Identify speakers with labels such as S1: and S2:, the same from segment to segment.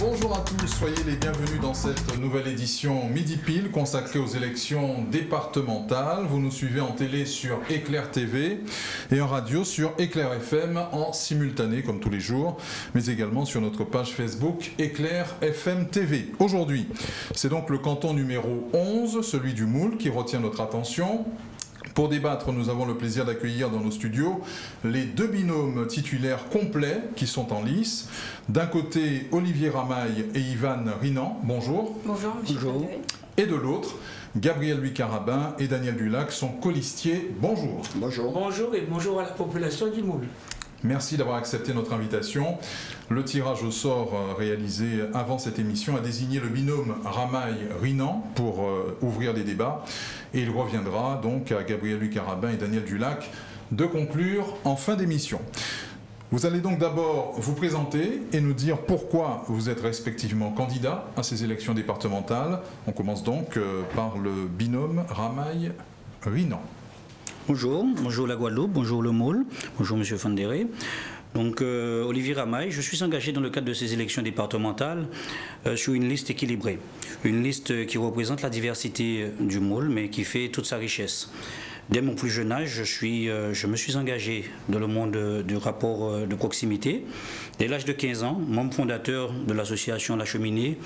S1: Bonjour à tous, soyez les bienvenus dans cette nouvelle édition Midi Pile consacrée aux élections départementales. Vous nous suivez en télé sur Éclair TV et en radio sur Éclair FM en simultané comme tous les jours, mais également sur notre page Facebook Éclair FM TV. Aujourd'hui, c'est donc le canton numéro 11, celui du Moule, qui retient notre attention. Pour débattre, nous avons le plaisir d'accueillir dans nos studios les deux binômes titulaires complets qui sont en lice. D'un côté, Olivier Ramaille et Ivan Rinan. Bonjour.
S2: Bonjour, monsieur.
S3: Bonjour.
S1: Et de l'autre, Gabriel Louis Carabin et Daniel Dulac sont colistiers. Bonjour.
S3: Bonjour.
S4: Bonjour et bonjour à la population du Moule.
S1: Merci d'avoir accepté notre invitation. Le tirage au sort réalisé avant cette émission a désigné le binôme Ramaille-Rinan pour ouvrir les débats. Et il reviendra donc à Gabriel Louis Carabin et Daniel Dulac de conclure en fin d'émission. Vous allez donc d'abord vous présenter et nous dire pourquoi vous êtes respectivement candidats à ces élections départementales. On commence donc par le binôme Ramaille-Rinan.
S3: Bonjour, bonjour la Guadeloupe, bonjour le Moule, bonjour monsieur Fandéré. Donc Olivier Ramaille, je suis engagé dans le cadre de ces élections départementales sur une liste équilibrée. Une liste qui représente la diversité du Moule mais qui fait toute sa richesse. Dès mon plus jeune âge, je me suis engagé dans le monde du rapport de proximité. Dès l'âge de 15 ans, membre fondateur de l'association La Cheminée,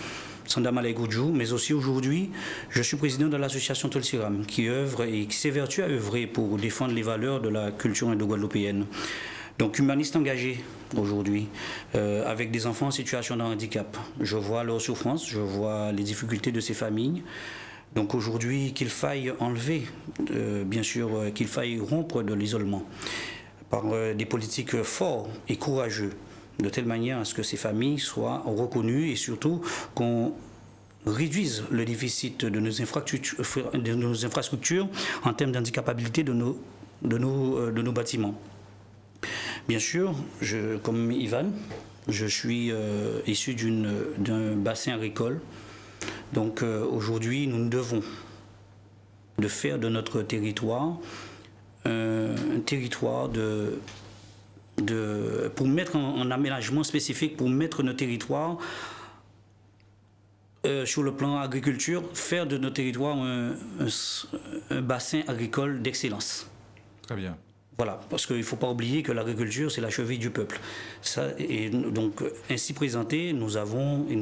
S3: Sandamale Goudjou, mais aussi aujourd'hui, je suis président de l'association Tolsiram, qui œuvre et qui s'évertue à œuvrer pour défendre les valeurs de la culture indo-guadeloupéenne. Donc humaniste engagé aujourd'hui, avec des enfants en situation de handicap. Je vois leurs souffrances, je vois les difficultés de ces familles. Donc aujourd'hui, qu'il faille enlever, bien sûr, qu'il faille rompre de l'isolement par des politiques forts et courageux, de telle manière à ce que ces familles soient reconnues et surtout qu'on réduise le déficit de nos infrastructures en termes d'handicapabilité de nos bâtiments. Bien sûr, comme Ivan, je suis issu d'un bassin agricole. Donc aujourd'hui, nous devons de faire de notre territoire un territoire pour mettre en aménagement spécifique, pour mettre nos territoires sur le plan agriculture, faire de nos territoires un bassin agricole d'excellence.
S1: Très bien.
S3: Voilà, parce qu'il ne faut pas oublier que l'agriculture, c'est la cheville du peuple. Et donc, ainsi présenté, nous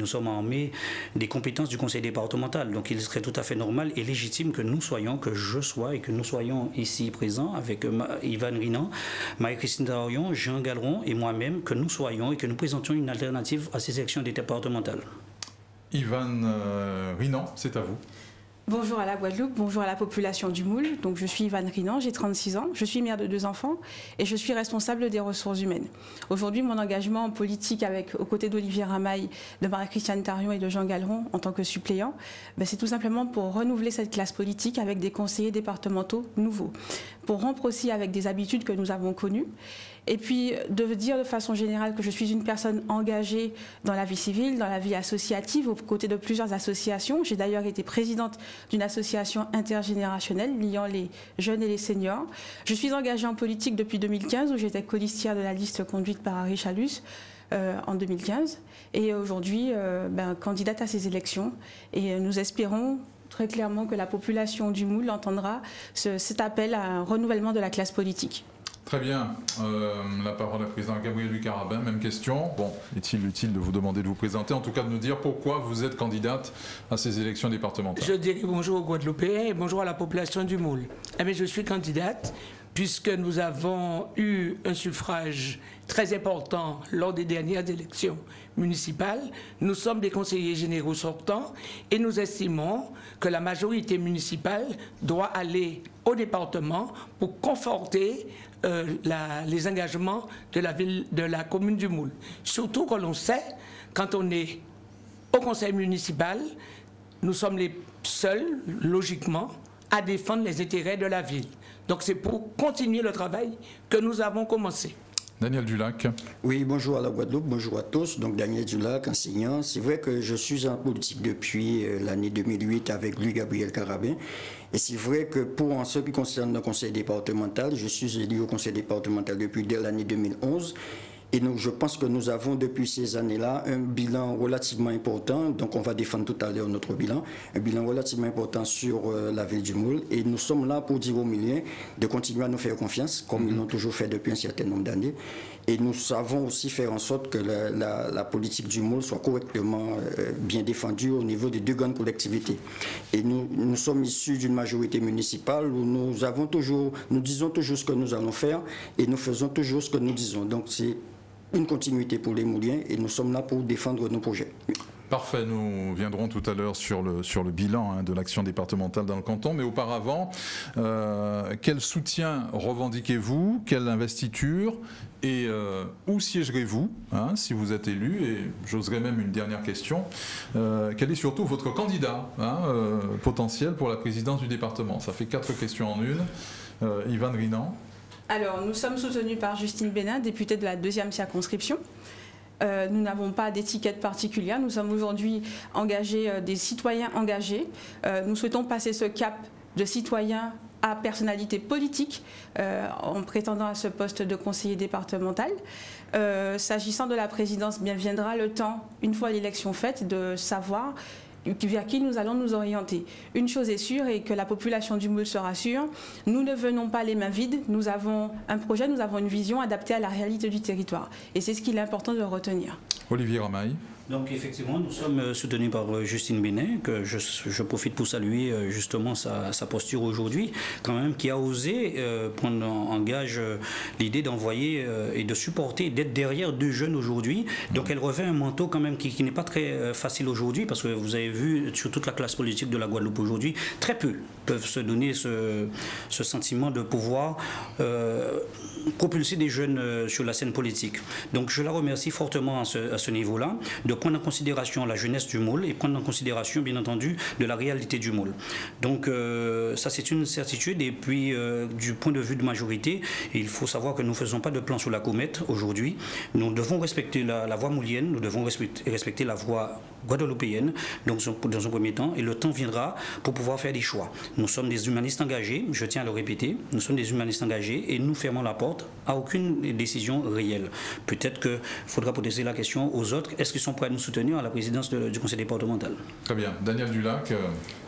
S3: sommes armés des compétences du conseil départemental. Donc, il serait tout à fait normal et légitime que je sois et que nous soyons ici présents avec Ivan Rinan, Marie-Christine Darion, Jean Galeron et moi-même, que nous soyons et que nous présentions une alternative à ces élections départementales.
S1: Ivan Rinan, c'est à vous.
S2: Bonjour à la Guadeloupe, bonjour à la population du Moule. Donc, je suis Ivan Rinan, j'ai 36 ans, je suis mère de 2 enfants et je suis responsable des ressources humaines. Aujourd'hui, mon engagement politique aux côtés d'Olivier Ramaille, de Marie-Christine Darion et de Jean Galeron en tant que suppléant, c'est tout simplement pour renouveler cette classe politique avec des conseillers départementaux nouveaux, pour rompre aussi avec des habitudes que nous avons connues. Et puis de dire de façon générale que je suis une personne engagée dans la vie civile, dans la vie associative, aux côtés de plusieurs associations. J'ai d'ailleurs été présidente d'une association intergénérationnelle liant les jeunes et les seniors. Je suis engagée en politique depuis 2015 où j'étais colistière de la liste conduite par Harry Chalus en 2015. Et aujourd'hui, candidate à ces élections. Et nous espérons très clairement que la population du Moule entendra cet appel à un renouvellement de la classe politique.
S1: Très bien. La parole à président Gabriel Louis Carabin, même question. Bon, est-il utile de vous demander de vous présenter, en tout cas de nous dire pourquoi vous êtes candidate à ces élections départementales?
S4: Je dirais bonjour aux Guadeloupéens et bonjour à la population du Moule. Je suis candidate puisque nous avons eu un suffrage très important lors des dernières élections municipales. Nous sommes des conseillers généraux sortants et nous estimons que la majorité municipale doit aller au département pour conforter les engagements de la commune du Moule. Surtout que l'on sait, quand on est au conseil municipal, nous sommes les seuls, logiquement, à défendre les intérêts de la ville. Donc c'est pour continuer le travail que nous avons commencé.
S1: Daniel Dulac.
S3: Oui, bonjour à la Guadeloupe, bonjour à tous. Donc Daniel Dulac, enseignant. C'est vrai que je suis en politique depuis l'année 2008 avec lui, Gabriel Carabin. Et c'est vrai que en ce qui concerne le conseil départemental, je suis élu au conseil départemental depuis dès l'année 2011.
S5: Et donc, je pense que nous avons depuis ces années-là un bilan relativement important. Donc, on va défendre tout à l'heure notre bilan. Un bilan relativement important sur la ville du Moule. Et nous sommes là pour dire aux Mouliens de continuer à nous faire confiance, comme ils l'ont toujours fait depuis un certain nombre d'années. Et nous savons aussi faire en sorte que la politique du Moule soit correctement bien défendue au niveau des deux grandes collectivités. Et nous sommes issus d'une majorité municipale où nous disons toujours ce que nous allons faire et nous faisons toujours ce que nous disons. Donc c'est une continuité pour les Mouliens et nous sommes là pour défendre nos projets.
S1: Parfait, nous viendrons tout à l'heure sur le bilan de l'action départementale dans le canton, mais auparavant, quel soutien revendiquez-vous, quelle investiture et où siégerez-vous si vous êtes élu? Et j'oserais même une dernière question, quel est surtout votre candidat potentiel pour la présidence du département? Ça fait 4 questions en une. Yvan Rinan.
S2: Alors, nous sommes soutenus par Justine Bénin, députée de la 2e circonscription. Nous n'avons pas d'étiquette particulière. Nous sommes aujourd'hui engagés, des citoyens engagés. Nous souhaitons passer ce cap de citoyens à personnalité politique en prétendant à ce poste de conseiller départemental. S'agissant de la présidence, bien viendra le temps, une fois l'élection faite, de savoir vers qui nous allons nous orienter. Une chose est sûre et que la population du Moule se rassure, nous ne venons pas les mains vides, nous avons un projet, nous avons une vision adaptée à la réalité du territoire. Et c'est ce qu'il est important de retenir.
S1: Olivier Ramaille.
S3: Donc effectivement, nous sommes soutenus par Justine Bénin, que je profite pour saluer justement sa posture aujourd'hui, quand même, qui a osé prendre en gage l'idée d'envoyer et de supporter, d'être derrière 2 jeunes aujourd'hui. Donc elle revêt un manteau quand même qui n'est pas très facile aujourd'hui, parce que vous avez vu sur toute la classe politique de la Guadeloupe aujourd'hui, très peu peuvent se donner ce sentiment de pouvoir propulser des jeunes sur la scène politique. Donc je la remercie fortement à ce niveau-là, de prendre en considération la jeunesse du Moule et prendre en considération, bien entendu, de la réalité du Moule. Donc ça, c'est une certitude. Et puis, du point de vue de majorité, il faut savoir que nous ne faisons pas de plan sur la comète aujourd'hui. Nous devons respecter la voie moulienne, nous devons respecter la voie guadeloupéenne, donc dans un premier temps, et le temps viendra pour pouvoir faire des choix. Nous sommes des humanistes engagés, je tiens à le répéter, nous sommes des humanistes engagés et nous fermons la porte à aucune décision réelle. Peut-être qu'il faudra poser la question aux autres, est-ce qu'ils sont prêts à nous soutenir à la présidence du conseil départemental?
S1: Très bien. Daniel Dulac.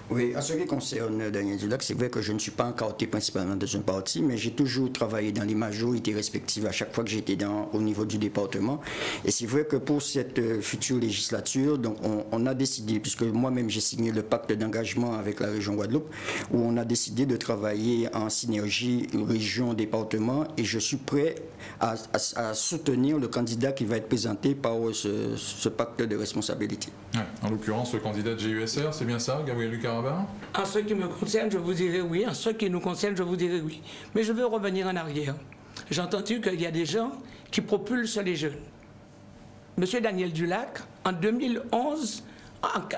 S5: Oui, en ce qui concerne Daniel Dulac, c'est vrai que je ne suis pas encarté principalement dans un parti, mais j'ai toujours travaillé dans les majorités respectives à chaque fois que j'étais au niveau du département. Et c'est vrai que pour cette future législature, donc on a décidé, puisque moi-même j'ai signé le pacte d'engagement avec la région Guadeloupe, où on a décidé de travailler en synergie région-département, et je suis prêt à soutenir le candidat qui va être présenté par ce pacte de responsabilité.
S1: Ouais, en l'occurrence, le candidat de GUSR, c'est bien ça, Gabriel Lucarabin?
S4: En ce qui me concerne, je vous dirai oui. En ce qui nous concerne, je vous dirai oui. Mais je veux revenir en arrière. J'ai entendu qu'il y a des gens qui propulsent les jeunes. Monsieur Daniel Dulac, en 2011,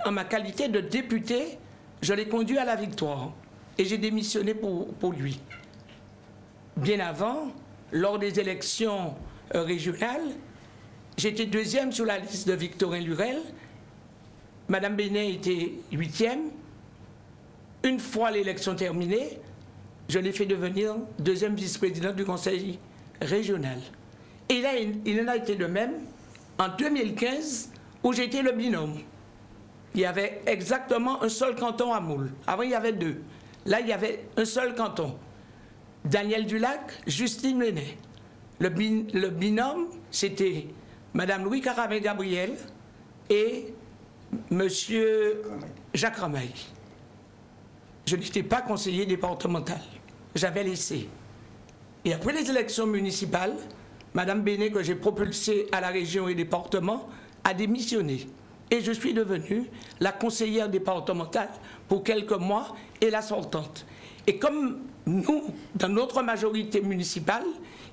S4: en ma qualité de député, je l'ai conduit à la victoire. Et j'ai démissionné pour lui. Bien avant, lors des élections régionales, j'étais 2e sur la liste de Victorin Lurel. Madame Bénin était 8e. Une fois l'élection terminée, je l'ai fait devenir 2e vice-présidente du conseil régional. Et là, il en a été de même en 2015, où j'étais le binôme. Il y avait exactement un seul canton à Moule. Avant, il y avait 2. Là, il y avait un seul canton. Daniel Dulac, Justine Bénin. Le binôme, c'était Madame Louis Carabin Gabriel et Monsieur Jacques Ramaille. Je n'étais pas conseiller départemental. J'avais laissé. Et après les élections municipales, Madame Bénet, que j'ai propulsée à la région et département, a démissionné. Et je suis devenue la conseillère départementale pour quelques mois et la sortante. Et comme nous, dans notre majorité municipale,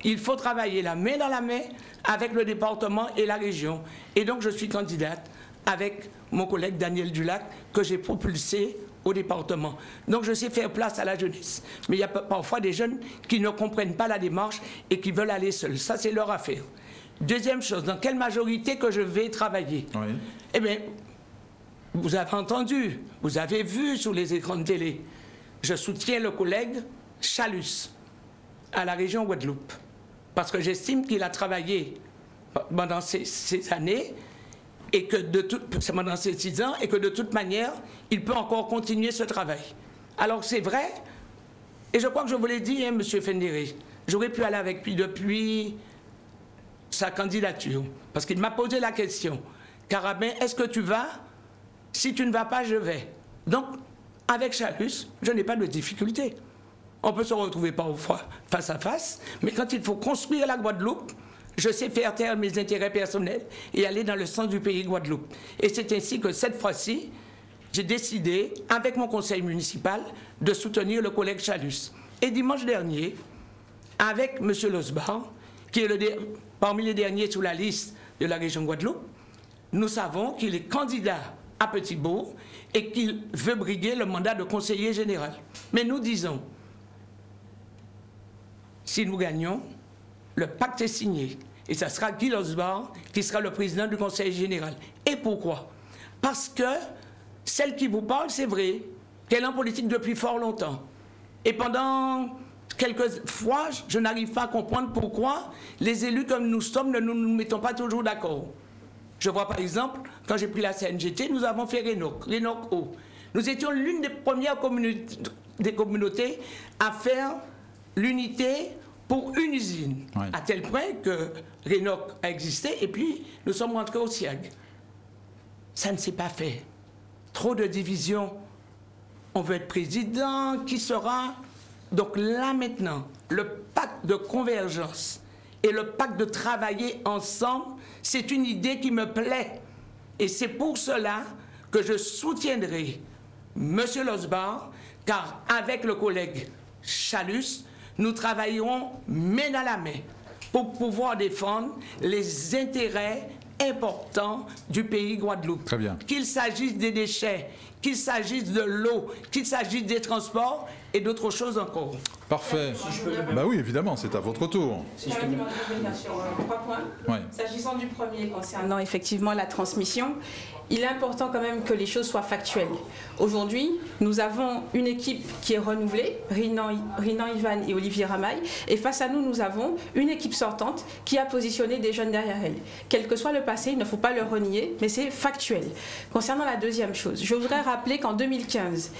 S4: il faut travailler la main dans la main avec le département et la région. Et donc je suis candidate avec mon collègue Daniel Dulac, que j'ai propulsé au département. Donc je sais faire place à la jeunesse. Mais il y a parfois des jeunes qui ne comprennent pas la démarche et qui veulent aller seuls. Ça, c'est leur affaire. Deuxième chose, dans quelle majorité que je vais travailler? Oui. Eh bien, vous avez entendu, vous avez vu sur les écrans de télé, je soutiens le collègue Chalus à la région Guadeloupe. Parce que j'estime qu'il a travaillé pendant ces années, et que pendant ces 6 ans, et que de toute manière, il peut encore continuer ce travail. Alors c'est vrai, et je crois que je vous l'ai dit, hein, M. Fendéré, j'aurais pu aller avec lui depuis sa candidature, parce qu'il m'a posé la question, Carabin, est-ce que tu vas? Si tu ne vas pas, je vais. Donc, avec Chalus, je n'ai pas de difficulté. On peut se retrouver parfois face à face, mais quand il faut construire la Guadeloupe, je sais faire taire mes intérêts personnels et aller dans le sens du pays Guadeloupe. Et c'est ainsi que cette fois-ci, j'ai décidé, avec mon conseil municipal, de soutenir le collègue Chalus. Et dimanche dernier, avec M. Losbar, qui est parmi les derniers sur la liste de la région Guadeloupe, nous savons qu'il est candidat à Petit-Bourg et qu'il veut briguer le mandat de conseiller général. Mais nous disons, si nous gagnons, le pacte est signé. Et ça sera Guy Losbar qui sera le président du conseil général. Et pourquoi? Parce que celle qui vous parle, c'est vrai, qu'elle est en politique depuis fort longtemps. Et pendant quelques fois, je n'arrive pas à comprendre pourquoi les élus comme nous sommes ne nous mettons pas toujours d'accord. Je vois par exemple, quand j'ai pris la CNGT, nous avons fait Rénoc O. Nous étions l'une des premières communautés à faire l'unité pour une usine, ouais. À tel point que Rénoc a existé et puis nous sommes rentrés au SIAG. Ça ne s'est pas fait. Trop de divisions. On veut être président, qui sera? Donc là maintenant, le pacte de convergence et le pacte de travailler ensemble, c'est une idée qui me plaît. Et c'est pour cela que je soutiendrai M. Losbar, car avec le collègue Chalus, nous travaillerons main dans la main pour pouvoir défendre les intérêts importants du pays Guadeloupe.
S1: Très bien. Qu'il
S4: s'agisse des déchets, qu'il s'agisse de l'eau, qu'il s'agisse des transports et d'autres choses encore.
S1: Parfait. Bah oui, évidemment, c'est à votre tour.
S2: Si je peux me revenir sur 3 points. Ouais. S'agissant du premier concernant effectivement la transmission, il est important quand même que les choses soient factuelles. Aujourd'hui, nous avons une équipe qui est renouvelée, Rinan Ivan et Olivier Ramaille, et face à nous, nous avons une équipe sortante qui a positionné des jeunes derrière elle. Quel que soit le passé, il ne faut pas le renier, mais c'est factuel. Concernant la deuxième chose, je voudrais rappeler qu'en 2015,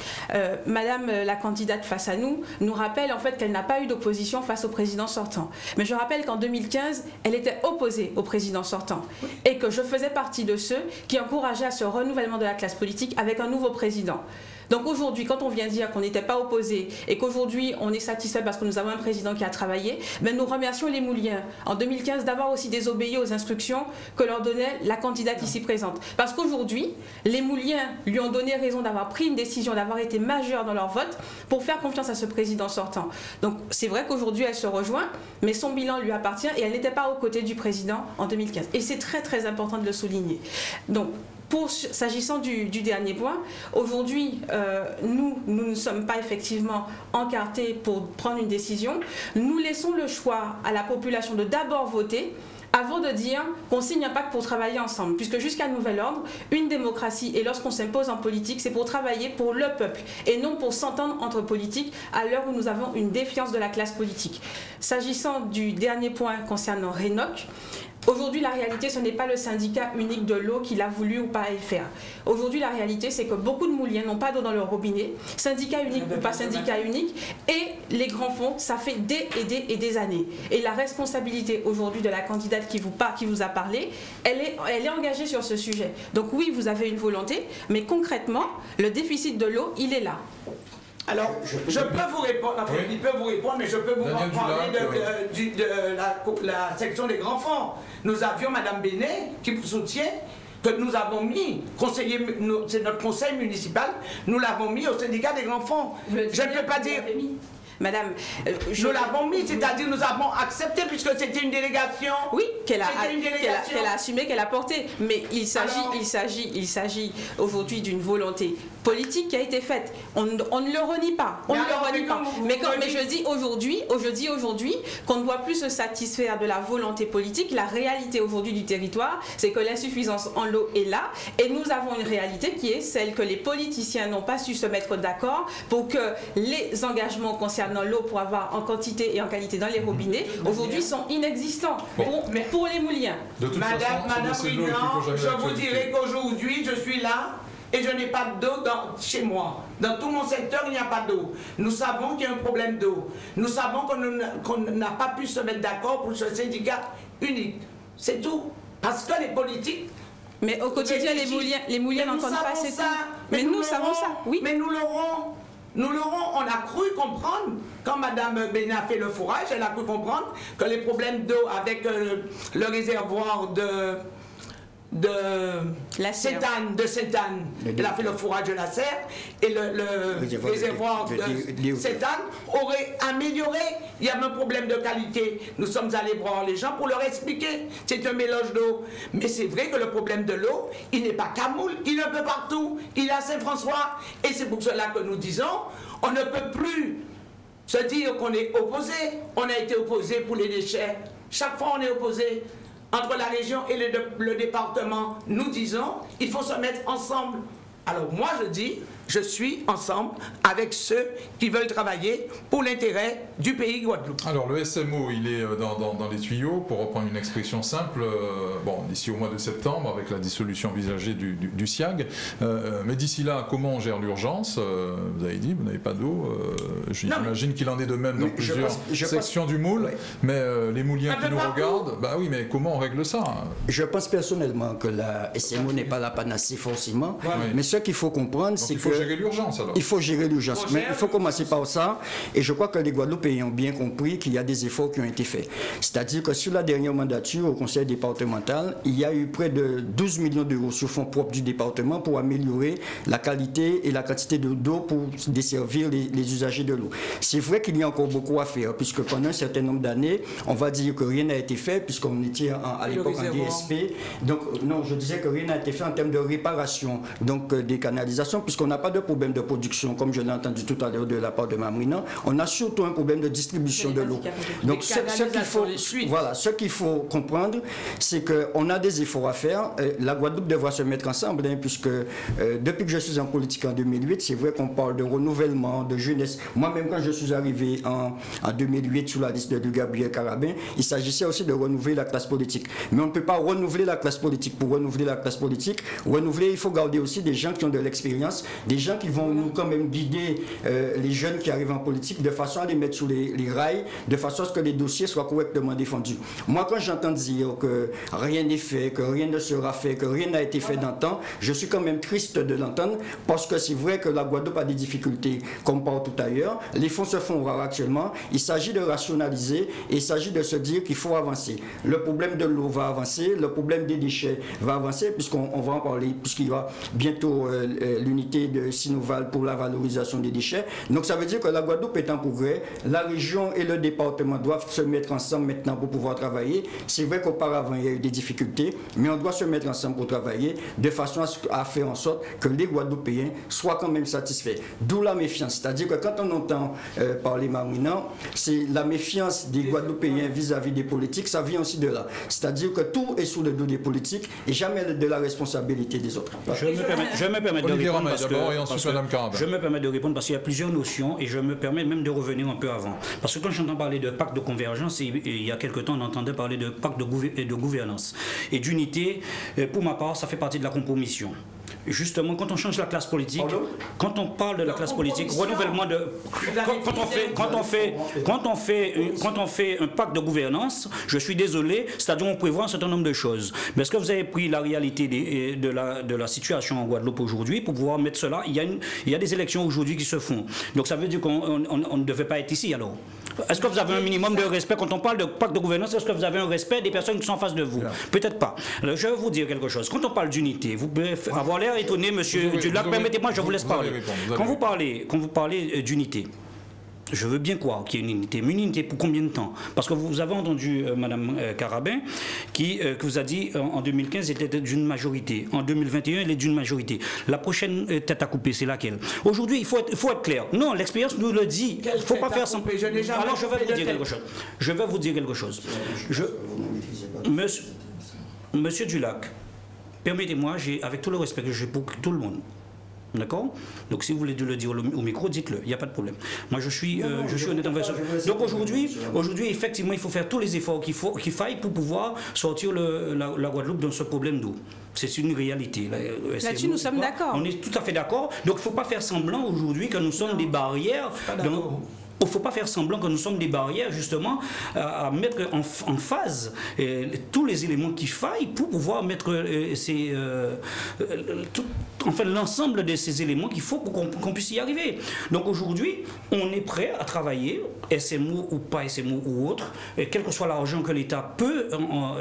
S2: Madame la candidate face à nous rappelle en fait qu'elle n'a pas eu d'opposition face au président sortant. Mais je rappelle qu'en 2015, elle était opposée au président sortant et que je faisais partie de ceux qui encourageaient à ce renouvellement de la classe politique avec un nouveau président. Donc aujourd'hui, quand on vient dire qu'on n'était pas opposé et qu'aujourd'hui on est satisfait parce que nous avons un président qui a travaillé, ben nous remercions les Mouliens en 2015 d'avoir aussi désobéi aux instructions que leur donnait la candidate ici présente. Parce qu'aujourd'hui, les Mouliens lui ont donné raison d'avoir pris une décision, d'avoir été majeurs dans leur vote pour faire confiance à ce président sortant. Donc c'est vrai qu'aujourd'hui elle se rejoint, mais son bilan lui appartient et elle n'était pas aux côtés du président en 2015. Et c'est très très important de le souligner. Donc, s'agissant du dernier point, aujourd'hui, nous ne sommes pas effectivement encartés pour prendre une décision. Nous laissons le choix à la population de d'abord voter avant de dire qu'on signe un pacte pour travailler ensemble. Puisque jusqu'à nouvel ordre, une démocratie, et lorsqu'on s'impose en politique, c'est pour travailler pour le peuple et non pour s'entendre entre politiques à l'heure où nous avons une défiance de la classe politique. S'agissant du dernier point concernant Rénoc, aujourd'hui, la réalité, ce n'est pas le syndicat unique de l'eau qui l'a voulu ou pas faire. Aujourd'hui, la réalité, c'est que beaucoup de Mouliens n'ont pas d'eau dans leur robinet. Syndicat unique ou pas syndicat unique. Et les grands fonds, ça fait des années. Et la responsabilité aujourd'hui de la candidate qui vous a parlé, elle est engagée sur ce sujet. Donc oui, vous avez une volonté, mais concrètement, le déficit de l'eau, il est là.
S4: Alors, je peux vous répondre, enfin, oui. Il peut vous répondre, mais je peux vous parler de la section des grands fonds. Nous avions Mme Bénet qui vous soutient, que nous avons mis, c'est notre conseil municipal, nous l'avons mis au syndicat des grands fonds. Je ne peux pas dire...
S2: Madame,
S4: nous l'avons mis, c'est-à-dire nous avons accepté puisque c'était une délégation.
S2: Oui, qu'elle a assumé, qu'elle a portée. Mais il s'agit aujourd'hui d'une volonté politique qui a été faite. On ne le renie pas. On ne le renie pas. Mais je dis aujourd'hui qu'on ne doit plus se satisfaire de la volonté politique. La réalité aujourd'hui du territoire, c'est que l'insuffisance en l'eau est là. Et nous avons une réalité qui est celle que les politiciens n'ont pas su se mettre d'accord pour que les engagements concernant concernant l'eau pour avoir en quantité et en qualité dans les robinets, aujourd'hui sont inexistants pour les Mouliens.
S6: Madame Rinan, je vous dirai qu'aujourd'hui, je suis là et je n'ai pas d'eau chez moi. Dans tout mon secteur, il n'y a pas d'eau. Nous savons qu'il y a un problème d'eau. Nous savons qu'on n'a pas pu se mettre d'accord pour ce syndicat unique. C'est tout. Parce que les politiques...
S2: Mais au quotidien, les Mouliens n'entendent pas, c'est tout. Mais nous savons ça, oui.
S6: Mais nous l'aurons. Nous l'aurons, on a cru comprendre, quand Mme Bénin a fait le fourrage, elle a cru comprendre que les problèmes d'eau avec le réservoir de Sainte-Anne, elle a fait le fourrage de la Serre, et le réservoir de Sainte-Anne aurait amélioré. Il y avait un problème de qualité. Nous sommes allés voir les gens pour leur expliquer. C'est un mélange d'eau. Mais c'est vrai que le problème de l'eau, il n'est pas qu'à Moule, il est un peu partout. Il est à Saint-François. Et c'est pour cela que nous disons, on ne peut plus se dire qu'on est opposé. On a été opposé pour les déchets. Chaque fois, on est opposé. Entre la région et le département, nous disons, il faut se mettre ensemble. Alors moi je dis, je suis ensemble avec ceux qui veulent travailler pour l'intérêt du pays Guadeloupe.
S1: Alors le SMO, il est dans les tuyaux, pour reprendre une expression simple, bon, d'ici au mois de septembre, avec la dissolution envisagée du SIAG. Mais d'ici là, comment on gère l'urgence? Vous avez dit, vous n'avez pas d'eau. J'imagine qu'il en est de même dans plusieurs sections du moule. Ouais. Mais les mouliens qui nous regardent, bah oui, mais comment on règle ça?
S5: Je pense personnellement que la SMO n'est pas la panacée forcément. Ouais. Mais ce qu'il faut comprendre, c'est que...
S1: Il faut gérer l'urgence alors.
S5: Il faut gérer l'urgence, mais il faut commencer par ça. Et je crois que les Guadeloupéens ont bien compris qu'il y a des efforts qui ont été faits. C'est-à-dire que sur la dernière mandature au conseil départemental, il y a eu près de 12 millions d'euros sur fonds propres du département pour améliorer la qualité et la quantité d'eau pour desservir les usagers de l'eau. C'est vrai qu'il y a encore beaucoup à faire, puisque pendant un certain nombre d'années, on va dire que rien n'a été fait, puisqu'on était à l'époque en DSP. Donc non, je disais que rien n'a été fait en termes de réparation donc, des canalisations, puisqu'on n'a pas de problème de production, comme je l'ai entendu tout à l'heure de la part de Mamrina. On a surtout un problème de distribution de l'eau. Donc ce qu'il faut comprendre, c'est qu'on a des efforts à faire. La Guadeloupe devra se mettre ensemble, hein, puisque depuis que je suis en politique en 2008, c'est vrai qu'on parle de renouvellement, de jeunesse. Moi-même, quand je suis arrivé en 2008 sur la liste de Gabriel Carabin, il s'agissait aussi de renouveler la classe politique. Mais on ne peut pas renouveler la classe politique pour renouveler la classe politique. Renouveler, il faut garder aussi des gens qui ont de l'expérience, des gens qui vont nous quand même guider les jeunes qui arrivent en politique de façon à les mettre sur les rails, de façon à ce que les dossiers soient correctement défendus. Moi, quand j'entends dire que rien n'est fait, que rien ne sera fait, que rien n'a été fait dans le temps, je suis quand même triste de l'entendre, parce que c'est vrai que la Guadeloupe a des difficultés comme partout ailleurs. Les fonds se font rares actuellement. Il s'agit de rationaliser et il s'agit de se dire qu'il faut avancer. Le problème de l'eau va avancer, le problème des déchets va avancer, puisqu'on va en parler, puisqu'il y aura bientôt l'unité de Sinoval pour la valorisation des déchets. Donc ça veut dire que la Guadeloupe est en progrès. La région et le département doivent se mettre ensemble maintenant pour pouvoir travailler. C'est vrai qu'auparavant il y a eu des difficultés, mais on doit se mettre ensemble pour travailler de façon à faire en sorte que les Guadeloupéens soient quand même satisfaits. D'où la méfiance. C'est-à-dire que quand on entend parler Mamrina, c'est la méfiance des Guadeloupéens vis-à-vis des politiques, ça vient aussi de là. C'est-à-dire que tout est sous le dos des politiques et jamais de la responsabilité des autres.
S3: Je me permets de répondre parce qu'il y a plusieurs notions et je me permets même de revenir un peu avant. Parce que quand j'entends parler de pacte de convergence, il y a quelque temps on entendait parler de pacte de gouvernance et d'unité. Pour ma part, ça fait partie de la compromission. Justement, quand on change la classe politique, quand on parle de la classe politique, renouvellement de... Quand on fait un pacte de gouvernance, je suis désolé, c'est-à-dire on prévoit un certain nombre de choses. Mais est-ce que vous avez pris la réalité de la situation en Guadeloupe aujourd'hui pour pouvoir mettre cela? Il y a des élections aujourd'hui qui se font. Donc ça veut dire qu'on ne devait pas être ici alors. Est-ce que vous avez un minimum de respect quand on parle de pacte de gouvernance? Est-ce que vous avez un respect des personnes qui sont en face de vous? Peut-être pas. Alors, je vais vous dire quelque chose. Quand on parle d'unité, vous pouvez avoir l'air étonné, monsieur Dulac, permettez-moi, je vous laisse parler. Quand vous parlez d'unité, je veux bien croire qu'il y ait une unité. Mais une unité pour combien de temps? Parce que vous avez entendu Mme Carabin qui vous a dit en 2015 elle était d'une majorité. En 2021, elle est d'une majorité. La prochaine tête à couper, c'est laquelle? Aujourd'hui, il faut être clair. Non, l'expérience nous le dit. Il ne faut pas faire sans... Alors, je vais vous dire quelque chose. Je vais vous dire quelque chose. Monsieur Dulac, permettez-moi, avec tout le respect que j'ai pour tout le monde, D'accord? Donc si vous voulez le dire au micro, dites-le, il n'y a pas de problème. Moi je suis honnête envers ça. Donc aujourd'hui, effectivement, il faut faire tous les efforts qu'il faille pour pouvoir sortir la Guadeloupe dans ce problème d'eau. C'est une réalité.
S2: Là-dessus, nous sommes d'accord.
S3: On est tout à fait d'accord. Donc il ne faut pas faire semblant aujourd'hui que nous sommes des barrières. Il ne faut pas faire semblant que nous sommes des barrières, justement, à mettre en phase tous les éléments qu'il faille pour pouvoir mettre l'ensemble de ces éléments qu'il faut pour qu'on puisse y arriver. Donc aujourd'hui, on est prêt à travailler, SMO ou pas SMO ou autre, quel que soit l'argent que l'État peut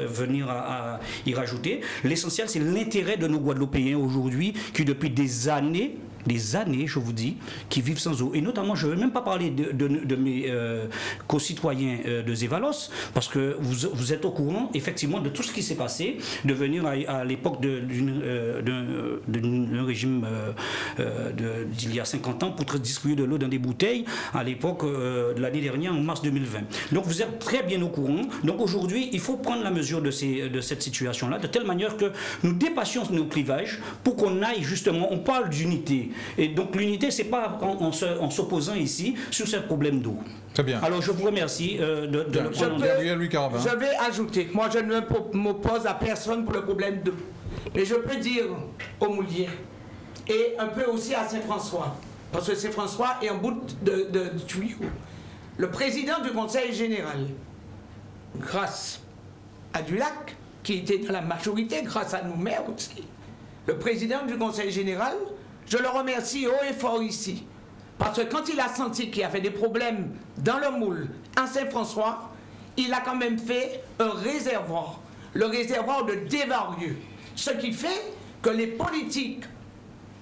S3: venir à y rajouter. L'essentiel, c'est l'intérêt de nos Guadeloupéens aujourd'hui qui, depuis des années, je vous dis, qui vivent sans eau. Et notamment, je ne veux même pas parler de mes concitoyens de Zévalos, parce que vous êtes au courant, effectivement, de tout ce qui s'est passé, de venir à l'époque d'un régime d'il y a 50 ans pour distribuer de l'eau dans des bouteilles, à l'époque de l'année dernière, en mars 2020. Donc, vous êtes très bien au courant. Donc, aujourd'hui, il faut prendre la mesure de cette situation-là, de telle manière que nous dépassions nos clivages pour qu'on aille, justement, on parle d'unité. Et donc l'unité, c'est pas en s'opposant ici sur ce problème d'eau.
S1: Très bien.
S3: Alors je vous remercie de le prendre.
S1: Gabriel Louis Carabin.
S6: Je vais ajouter, moi je ne m'oppose à personne pour le problème d'eau. Mais je peux dire aux Mouliens et un peu aussi à Saint-François, parce que Saint-François est un bout de tuyau. Le président du Conseil général, grâce à Dulac, qui était dans la majorité, grâce à nous maires aussi, le président du Conseil général, je le remercie haut et fort ici. Parce que quand il a senti qu'il y avait des problèmes dans le moule, à Saint-François, il a quand même fait un réservoir, le réservoir de Desvarieux. Ce qui fait que les politiques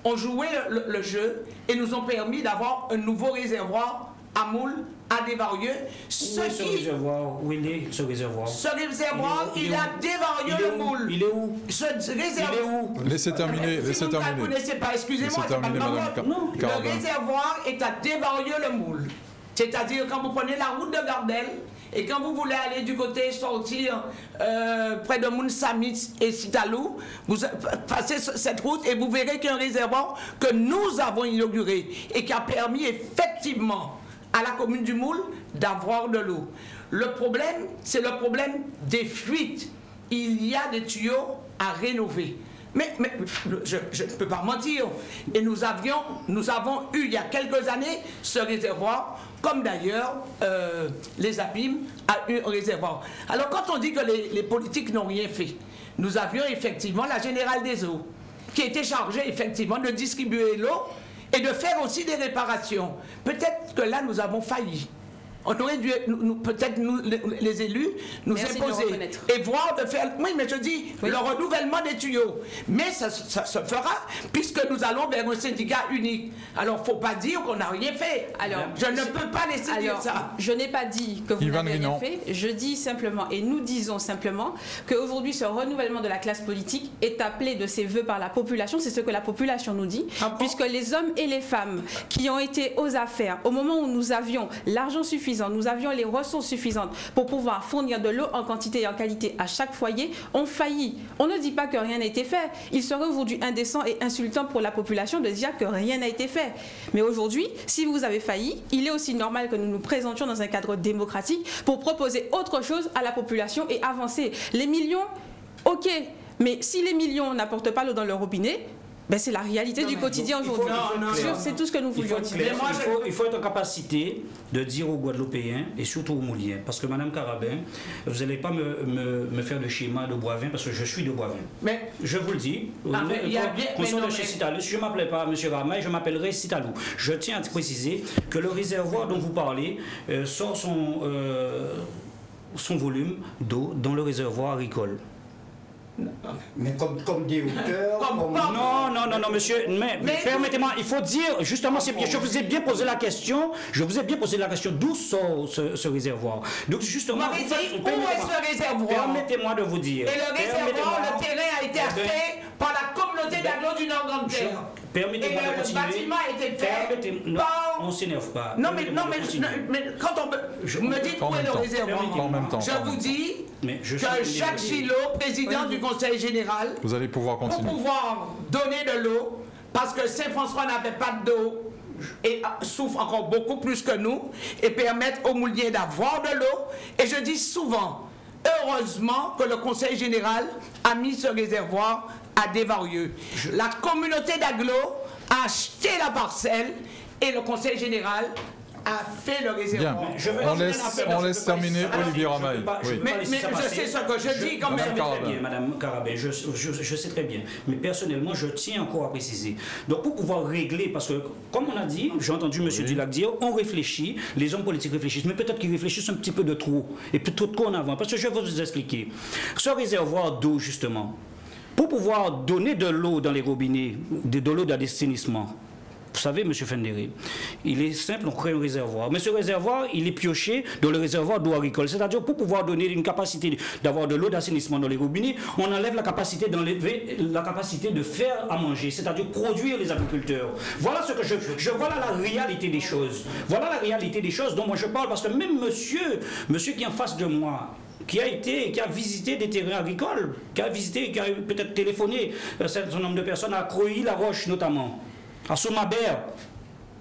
S6: ont joué le jeu et nous ont permis d'avoir un nouveau réservoir à Moule, à Desvarieux.
S3: Où est ce réservoir? Où il est, ce réservoir?
S6: Ce réservoir, il est à Desvarieux le Moule.
S3: Il est où?
S6: Ce réservoir...
S3: Il est où?
S1: Laissez terminer, laissez terminer.
S6: Vous ne connaissez pas, excusez-moi, c'est pas de ma faute. Le réservoir est à Desvarieux le Moule. C'est-à-dire quand vous prenez la route de Gardel et quand vous voulez aller du côté sortir près de Mounsamit et Sitalou, vous passez cette route et vous verrez qu'il y a un réservoir que nous avons inauguré et qui a permis effectivement à la commune du Moule d'avoir de l'eau. Le problème, c'est le problème des fuites. Il y a des tuyaux à rénover. Mais je ne peux pas mentir. Et nous avons eu il y a quelques années ce réservoir, comme d'ailleurs les abîmes a eu un réservoir. Alors quand on dit que les politiques n'ont rien fait, nous avions effectivement la Générale des Eaux, qui était chargée effectivement de distribuer l'eau et de faire aussi des réparations. Peut-être que là, nous avons failli. On aurait dû, peut-être nous, les élus, nous imposer et voir de faire... Oui, mais je dis, le renouvellement des tuyaux. Mais ça se fera, puisque nous allons vers un syndicat unique. Alors, il ne faut pas dire qu'on n'a rien fait. Alors, je ne peux pas laisser dire ça.
S2: Je n'ai pas dit que vous n'avez rien fait. Je dis simplement, et nous disons simplement, qu'aujourd'hui, ce renouvellement de la classe politique est appelé de ses voeux par la population. C'est ce que la population nous dit. Ah bon? Puisque les hommes et les femmes qui ont été aux affaires, au moment où nous avions l'argent suffisant, nous avions les ressources suffisantes pour pouvoir fournir de l'eau en quantité et en qualité à chaque foyer, ont failli. On ne dit pas que rien n'a été fait. Il serait aujourd'hui indécent et insultant pour la population de dire que rien n'a été fait. Mais aujourd'hui, si vous avez failli, il est aussi normal que nous nous présentions dans un cadre démocratique pour proposer autre chose à la population et avancer. Les millions, ok, mais si les millions n'apportent pas l'eau dans le robinet, ben c'est la réalité du quotidien aujourd'hui. C'est tout ce que nous voulions dire.
S3: Il faut être en capacité de dire aux Guadeloupéens et surtout aux Mouliens, parce que Mme Carabin, vous n'allez pas me faire le schéma de Boivin, parce que je suis de Boivin. Mais je vous le dis, je ne m'appelais pas M. Ramaille, je m'appellerai Sitalou. Je tiens à préciser que le réservoir dont vous parlez sort son volume d'eau dans le réservoir agricole.
S5: Mais comme des hauteurs...
S3: Non, monsieur, mais permettez-moi, il faut dire, justement, je vous ai bien posé la question, d'où sort ce réservoir. Donc, justement,
S6: où est ce réservoir?
S3: Permettez-moi de vous dire.
S6: Et le réservoir, le terrain a été acheté par la communauté d'Aglo du Nord-Grande-Terre.
S3: Permettez-moi de continuer.
S6: Le bâtiment a été fait par...
S3: On ne s'énerve pas.
S6: Non, mais quand on me dit où est le réservoir, je vous dis que Jacques Gillot, président du Conseil général,
S1: vous allez pouvoir continuer.
S6: Pour pouvoir donner de l'eau, parce que Saint-François n'avait pas d'eau et souffre encore beaucoup plus que nous et permettre aux mouliers d'avoir de l'eau. Et je dis souvent, heureusement que le Conseil général a mis ce réservoir à Desvarieux. La communauté d'Aglo a acheté la parcelle et le Conseil général a fait le réservoir.
S1: On laisse terminer Olivier Ramaille.
S6: Mais je sais ce que je dis quand même.
S3: Madame Carabet, je sais très bien. Mais personnellement, je tiens encore à préciser. Donc pour pouvoir régler, parce que comme on a dit, j'ai entendu M. Dulac dire, on réfléchit, les hommes politiques réfléchissent, mais peut-être qu'ils réfléchissent un petit peu de trop, et plutôt de trop en avant. Parce que je vais vous expliquer. Ce réservoir d'eau, justement, pour pouvoir donner de l'eau dans les robinets, de l'eau d'assainissement, vous savez, M. Fendéré, il est simple, on crée un réservoir. Mais ce réservoir, il est pioché dans le réservoir d'eau agricole. C'est-à-dire, pour pouvoir donner une capacité d'avoir de l'eau d'assainissement dans les robinets, on enlève la capacité d'enlever la capacité de faire à manger, c'est-à-dire produire les agriculteurs. Voilà ce que voilà la réalité des choses. Voilà la réalité des choses dont moi je parle, parce que même monsieur qui est en face de moi, qui a visité des terrains agricoles, qui a peut-être téléphoné un certain nombre de personnes à Croy-la-Roche notamment, à Somabert,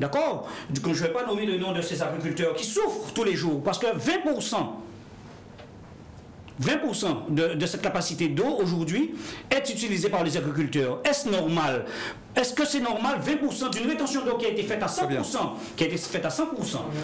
S3: d'accord? Je ne vais pas nommer le nom de ces agriculteurs qui souffrent tous les jours, parce que 20% de cette capacité d'eau aujourd'hui est utilisée par les agriculteurs. Est-ce normal? Est-ce que c'est normal 20% d'une rétention d'eau qui a été faite à 100%,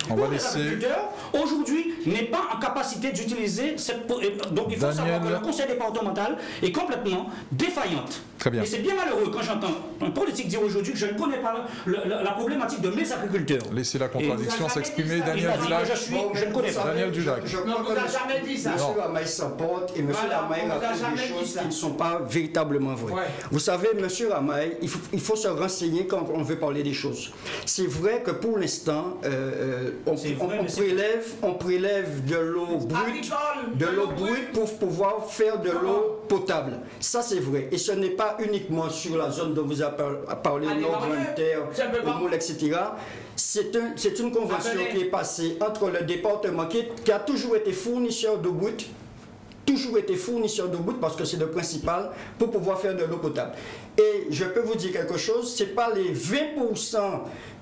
S1: On va laisser...
S3: l'agriculteur aujourd'hui n'est pas en capacité d'utiliser cette... Donc il faut savoir que le conseil départemental est complètement défaillante.
S1: Très bien.
S3: Et c'est bien malheureux quand j'entends un politique dire aujourd'hui que je ne connais pas la problématique de mes agriculteurs.
S1: Laissez la contradiction s'exprimer. Daniel Dulac.
S3: Je ne connais pas.
S1: Daniel Dulac.
S5: Je crois que
S6: jamais dit ça.
S5: M. Ramaille s'emporte et M. Ramaille raconte des choses qui ne sont pas véritablement vraies. Ouais. Vous savez, M. Ramaille, il faut se renseigner quand on veut parler des choses. C'est vrai que pour l'instant, on prélève de l'eau brute, pour pouvoir faire de l'eau potable. Ça, c'est vrai. Et ce n'est pas uniquement sur la zone dont vous avez parlé, Nord-Volontaire, Omoul, etc. C'est une convention qui est passée entre le département qui a toujours été fournisseur d'eau brute, parce que c'est le principal pour pouvoir faire de l'eau potable. Et je peux vous dire quelque chose, ce n'est pas les 20%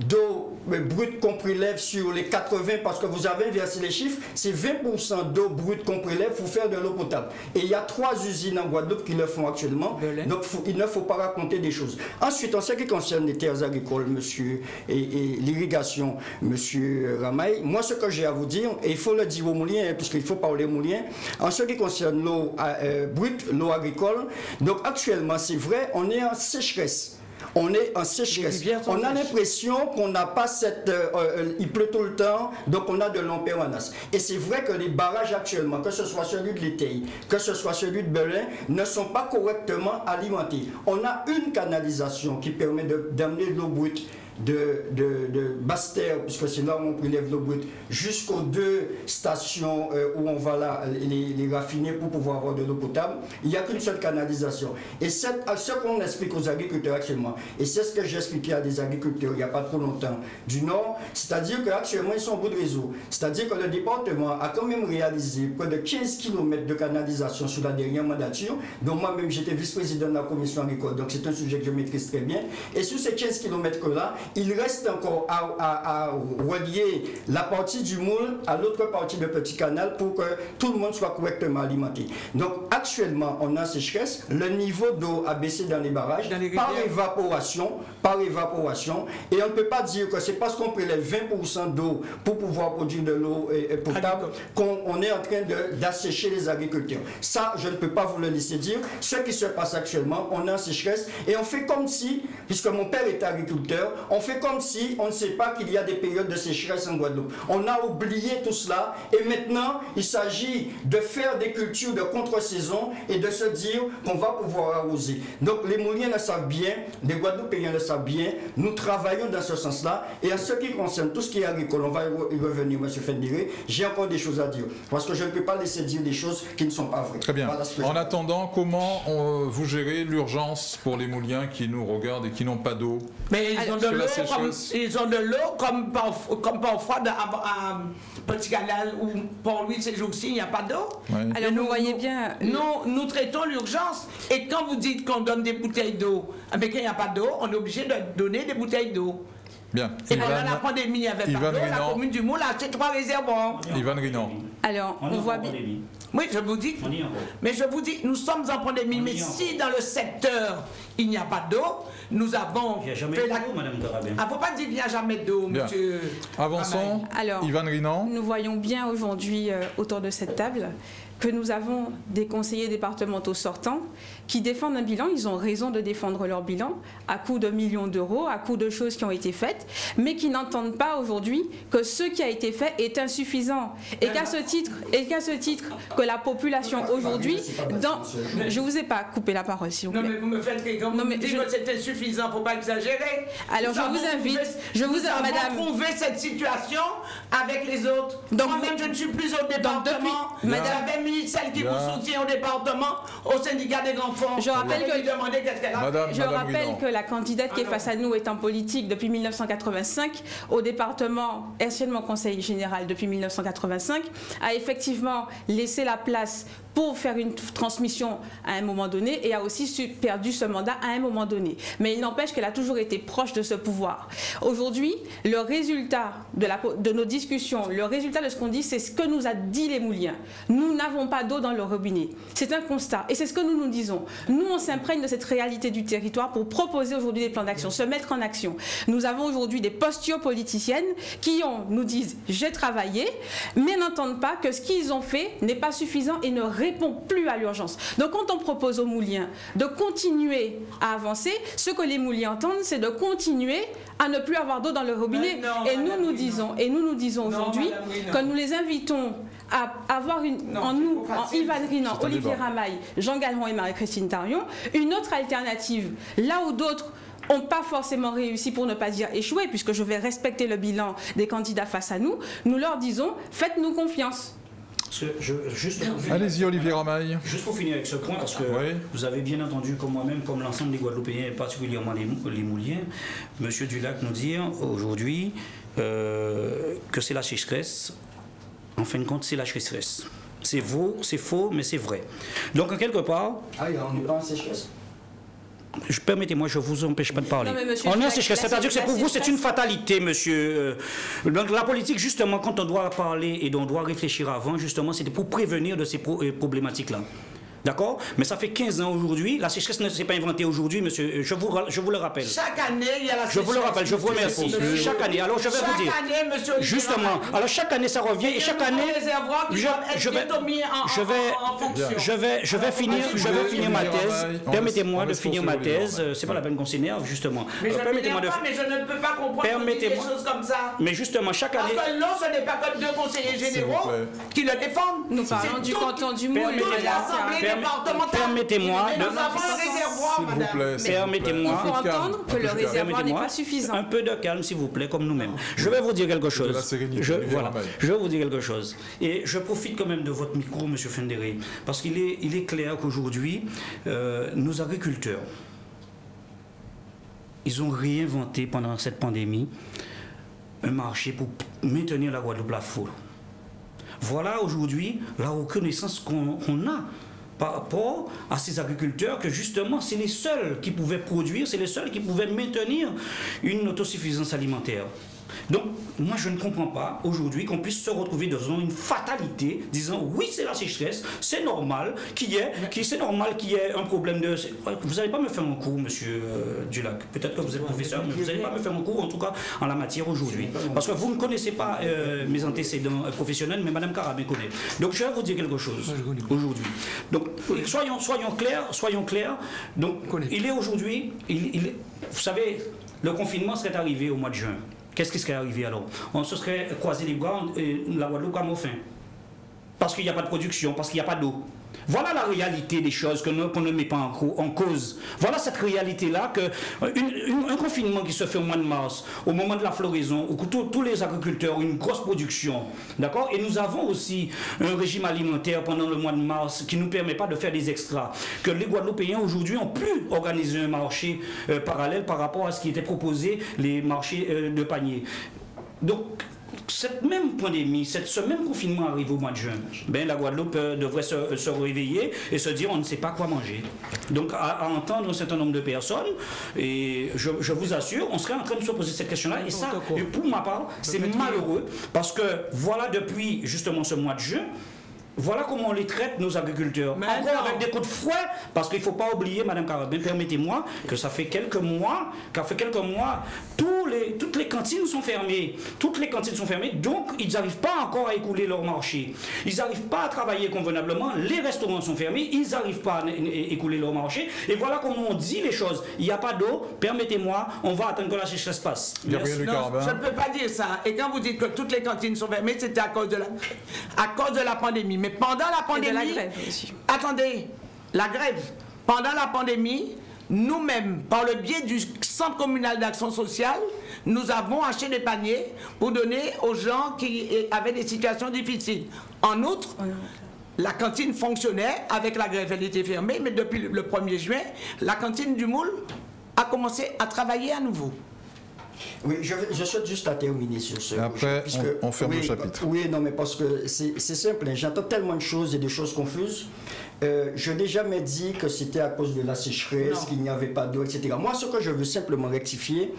S5: d'eau brute qu'on prélève sur les 80, parce que vous avez inversé les chiffres, c'est 20% d'eau brute qu'on prélève pour faire de l'eau potable. Et il y a 3 usines en Guadeloupe qui le font actuellement, donc il ne faut pas raconter des choses. Ensuite, en ce qui concerne les terres agricoles, monsieur, et l'irrigation, monsieur Ramaille, moi ce que j'ai à vous dire, et il faut le dire aux mouliens, puisqu'il faut parler aux mouliens, en ce qui concerne l'eau brute, l'eau agricole, donc actuellement c'est vrai, on est en sécheresse. On est en sécheresse. On a l'impression qu'on n'a pas cette... il pleut tout le temps, donc on a de l'eau en permanence. Et c'est vrai que les barrages actuellement, que ce soit celui de l'Éteil, que ce soit celui de Belin, ne sont pas correctement alimentés. On a une canalisation qui permet d'amener de l'eau brute de Basse-Terre, puisque c'est là où on prélève l'eau brute, jusqu'aux 2 stations où on va les raffiner pour pouvoir avoir de l'eau potable. Il n'y a qu'une seule canalisation. Et ce qu'on explique aux agriculteurs actuellement, et c'est ce que j'ai expliqué à des agriculteurs il n'y a pas trop longtemps du Nord, c'est-à-dire qu'actuellement ils sont au bout de réseau. C'est-à-dire que le département a quand même réalisé près de 15 km de canalisation sur la dernière mandature, dont moi-même j'étais vice-président de la commission agricole, donc c'est un sujet que je maîtrise très bien. Et sur ces 15 km-là, il reste encore à relier la partie du moule à l'autre partie de Petit Canal pour que tout le monde soit correctement alimenté. Donc actuellement, on a sécheresse, le niveau d'eau a baissé dans les barrages par évaporation, et on ne peut pas dire que c'est parce qu'on prélève 20% d'eau pour pouvoir produire de l'eau potable qu'on est en train d'assécher les agriculteurs. Ça, je ne peux pas vous le laisser dire. Ce qui se passe actuellement, on est en sécheresse et on fait comme si, puisque mon père est agriculteur, on fait comme si on ne sait pas qu'il y a des périodes de sécheresse en Guadeloupe. On a oublié tout cela et maintenant il s'agit de faire des cultures de contre-saison et de se dire qu'on va pouvoir arroser. Donc les Mouliens le savent bien, les Guadeloupéens le savent bien, nous travaillons dans ce sens-là et en ce qui concerne tout ce qui est agricole, on va y revenir, M. Fendéré, j'ai encore des choses à dire parce que je ne peux pas laisser dire des choses qui ne sont pas vraies.
S1: Très bien. Voilà en attendant, comment vous gérez l'urgence pour les Mouliens qui nous regardent et qui n'ont pas d'eau?
S6: Mais ils ont de l'eau. ils ont de l'eau comme parfois à Petit Canal ou Port-Louis ces jours-ci, il n'y a pas d'eau.
S2: Oui. Alors vous voyez bien...
S6: Nous traitons l'urgence. Et quand vous dites qu'on donne des bouteilles d'eau, mais qu'il n'y a pas d'eau, on est obligé de donner des bouteilles d'eau.
S1: Bien.
S6: Et pendant la pandémie, il n'y avait pas d'eau. La commune du Moule a acheté 3 réservoirs.
S1: Ivan Rinan.
S2: Alors, on voit bien...
S6: Oui, je vous dis. Mais je vous dis, nous sommes en pandémie. Mais si dans le secteur, il n'y a pas d'eau, nous avons...
S3: Il n'y a jamais d'eau, Madame Garabin.
S6: Il ne faut pas dire qu'il n'y a jamais d'eau, monsieur.
S1: Avançons.
S2: Alors,
S1: Ivan Rinan.
S2: Nous voyons bien aujourd'hui, autour de cette table, que nous avons des conseillers départementaux sortants qui défendent un bilan. Ils ont raison de défendre leur bilan à coût de millions d'euros, à coût de choses qui ont été faites, mais qui n'entendent pas aujourd'hui que ce qui a été fait est insuffisant. Et qu'à ce titre, que la population aujourd'hui... Je ne vous ai pas coupé la parole, s'il vous plaît.
S6: Non, mais vous me faites que vous dites que c'est insuffisant, il ne faut pas exagérer.
S2: Alors, je vous invite...
S6: Madame, trouver cette situation avec les autres. Moi-même, je ne suis plus au département. Madame, celle qui vous soutient au département, au syndicat des grands fonds.
S2: Je rappelle que la candidate qui est face à nous est en politique depuis 1985, au département, anciennement conseiller général depuis 1985, a effectivement laissé la place pour faire une transmission à un moment donné et a aussi perdu ce mandat à un moment donné. Mais il n'empêche qu'elle a toujours été proche de ce pouvoir. Aujourd'hui, le résultat de nos discussions, le résultat de ce qu'on dit, c'est ce que nous a dit les Mouliens. Nous n'avons pas d'eau dans le robinet. C'est un constat et c'est ce que nous nous disons. Nous, on s'imprègne de cette réalité du territoire pour proposer aujourd'hui des plans d'action, se mettre en action. Nous avons aujourd'hui des postures politiciennes qui nous disent « j'ai travaillé », mais n'entendent pas que ce qu'ils ont fait n'est pas suffisant et ne répond plus à l'urgence. Donc quand on propose aux Mouliens de continuer à avancer, ce que les Mouliens entendent, c'est de continuer à ne plus avoir d'eau dans le robinet. Et nous nous disons aujourd'hui que nous les invitons à avoir en Ivan Rinan, Olivier Ramaille, Jean Galron et Marie-Christine Tarion, une autre alternative, là où d'autres n'ont pas forcément réussi, pour ne pas dire échoué, puisque je vais respecter le bilan des candidats face à nous, nous leur disons, faites-nous confiance.
S1: Allez-y, Olivier Ramaille.
S3: Juste pour finir avec ce point, parce que vous avez bien entendu, comme moi-même, comme l'ensemble des Guadeloupéens, et particulièrement les Mouliens, M. Dulac nous dire aujourd'hui que c'est la sécheresse. En fin de compte, c'est la sécheresse. C'est faux, mais c'est vrai. Donc, en quelque part...
S5: Ah, on est pas en sécheresse.
S3: Permettez-moi, je ne vous empêche pas de parler.
S2: On est en
S3: sécheresse, c'est-à-dire que c'est pour vous, c'est une fatalité, monsieur. Donc la politique, justement, quand on doit parler et on doit réfléchir avant, justement, c'était pour prévenir de ces problématiques-là. D'accord? Mais ça fait 15 ans aujourd'hui. La sécheresse ne s'est pas inventée aujourd'hui, monsieur. Je vous le rappelle.
S6: Chaque année, il y a la sécheresse.
S3: Je vous le rappelle, je vous remercie. Chaque année. Alors, je vais vous dire.
S6: Chaque année, monsieur.
S3: Justement. Alors, chaque année, ça revient. Et chaque année. Je vais finir ma thèse. Permettez-moi de finir ma thèse. C'est pas la peine qu'on s'énerve, justement.
S6: Mais je ne peux pas comprendre des choses comme ça.
S3: Mais justement, chaque année.
S6: Parce que non, ce n'est pas que 2 conseillers généraux qui le défendent.
S2: Nous parlons du canton du Moule.
S3: Permettez-moi
S2: il faut entendre que le réservoir n'est pas suffisant.
S3: Un peu de calme, s'il vous plaît, comme nous-mêmes. Je vais vous dire quelque chose. Je vais vous dire quelque chose. Et je profite quand même de votre micro, M. Fendéré, parce qu'il est clair qu'aujourd'hui, nos agriculteurs, ils ont réinventé pendant cette pandémie un marché pour maintenir la Guadeloupe à flot. Voilà aujourd'hui la reconnaissance qu'on a par rapport à ces agriculteurs, que justement c'est les seuls qui pouvaient produire, c'est les seuls qui pouvaient maintenir une autosuffisance alimentaire. Donc, moi je ne comprends pas aujourd'hui qu'on puisse se retrouver dans une fatalité, disant oui c'est la sécheresse, c'est normal qu'il y ait un problème de... Vous n'allez pas me faire un cours, monsieur Dulac, peut-être que vous êtes professeur, mais vous n'allez pas me faire un cours en tout cas en la matière aujourd'hui. Parce que vous ne connaissez pas mes antécédents professionnels, mais Madame Carabin connaît. Donc je vais vous dire quelque chose aujourd'hui. Donc soyons clairs. Donc il est aujourd'hui, vous savez, le confinement serait arrivé au mois de juin. Qu'est-ce qui serait arrivé alors? On se serait croisé les bras et la Guadeloupe comme au fin. Parce qu'il n'y a pas de production, parce qu'il n'y a pas d'eau. Voilà la réalité des choses qu'on ne met pas en cause. Voilà cette réalité-là qu'un confinement qui se fait au mois de mars, au moment de la floraison, où tous les agriculteurs ont une grosse production, d'accord? Et nous avons aussi un régime alimentaire pendant le mois de mars qui ne nous permet pas de faire des extras. Que les Guadeloupéens aujourd'hui ont pu organiser un marché parallèle par rapport à ce qui était proposé, les marchés de panier. Donc, cette même pandémie, ce même confinement arrive au mois de juin. La Guadeloupe devrait se réveiller et se dire on ne sait pas quoi manger. Donc à entendre un certain nombre de personnes, et je vous assure, on serait en train de se poser cette question-là. Et ça, pour ma part, c'est malheureux parce que voilà, depuis justement ce mois de juin, voilà comment on les traite, nos agriculteurs. Encore avec des coups de fouet, parce qu'il ne faut pas oublier, Madame Carabin, permettez-moi, que ça fait quelques mois, toutes les cantines sont fermées. Toutes les cantines sont fermées, donc ils n'arrivent pas encore à écouler leur marché. Ils n'arrivent pas à travailler convenablement, les restaurants sont fermés, ils n'arrivent pas à écouler leur marché. Et voilà comment on dit les choses. Il n'y a pas d'eau, permettez-moi, on va attendre que la sécheresse passe.
S6: Non, je ne peux pas dire ça. Et quand vous dites que toutes les cantines sont fermées, c'était à cause de la pandémie. Mais pendant la pandémie,
S2: la grève aussi.
S6: Attendez, la grève. Pendant la pandémie, nous-mêmes, par le biais du Centre communal d'action sociale, nous avons acheté des paniers pour donner aux gens qui avaient des situations difficiles. En outre, la cantine fonctionnait avec la grève, elle était fermée, mais depuis le 1er juin, la cantine du Moule a commencé à travailler à nouveau.
S5: Oui, je souhaite juste à terminer sur ce.
S1: Après, on ferme le chapitre.
S5: Oui, non, mais parce que c'est simple. J'entends tellement de choses et des choses confuses. Je n'ai jamais dit que c'était à cause de la sécheresse, qu'il n'y avait pas d'eau, etc. Moi, ce que je veux simplement rectifier,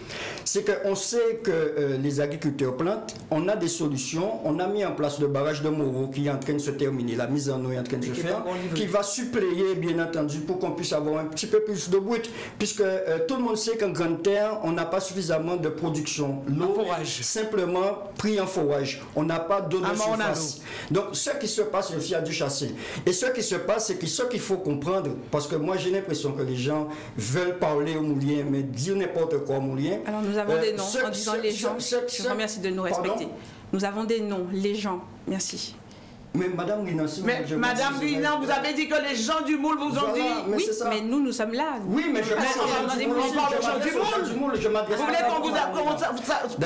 S5: c'est qu'on sait que les agriculteurs plantent, on a des solutions, on a mis en place le barrage de Moreau qui est en train de se terminer, la mise en eau est en train de se faire, qui va suppléer, bien entendu, pour qu'on puisse avoir un petit peu plus de brut, puisque tout le monde sait qu'en grande terre, on n'a pas suffisamment de production. L'eau est simplement pris en forage. On n'a pas d'eau de surface. Donc, ce qui se passe, aussi à du chasser. Et ce qui se passe, c'est que ce qu'il faut comprendre, parce que moi j'ai l'impression que les gens veulent parler aux Mouliens, mais dire n'importe quoi aux Mouliens.
S2: Alors nous avons des noms en disant les gens. Je vous remercie de nous respecter. Nous avons des noms, les gens. Merci.
S5: Mais Madame Guinan,
S6: Madame Guinan, vous avez dit que les gens du Moule vous ont dit.
S2: Oui, mais nous sommes là.
S5: Oui, mais je
S6: on parle aux gens du Moule. Vous voulez qu'on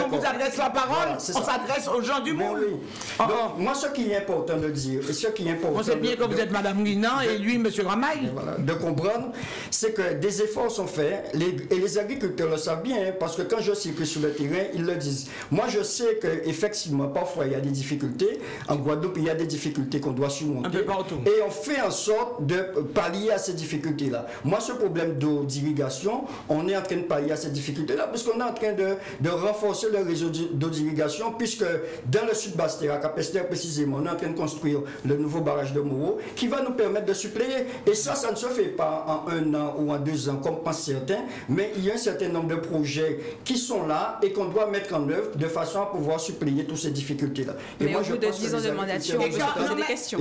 S6: vous adresse la parole? On s'adresse aux gens du Moule.
S5: Donc, moi, ce qui est important de dire, et ce qui est important.
S6: On sait bien que vous êtes Madame Guinan et lui, Monsieur Ramaille.
S5: De comprendre, c'est que des efforts sont faits, et les agriculteurs le savent bien, parce que quand je circule sur le terrain, ils le disent. Moi, je sais qu'effectivement, parfois, il y a des difficultés. En Guadeloupe, il y a des difficultés qu'on doit surmonter.
S6: Un peu partout.
S5: Et on fait en sorte de pallier à ces difficultés-là. Moi, ce problème d'eau d'irrigation, on est en train de pallier à ces difficultés-là, puisqu'on est en train de renforcer le réseau d'eau d'irrigation, puisque dans le sud Bastère, à Capester précisément, on est en train de construire le nouveau barrage de Moreau, qui va nous permettre de suppléer. Et ça ne se fait pas en 1 an ou en 2 ans, comme pensent certains, mais il y a un certain nombre de projets qui sont là et qu'on doit mettre en œuvre de façon à pouvoir suppléer toutes ces difficultés-là.
S2: Mais moi, au bout de 10 ans de mandature, on peut se poser des questions.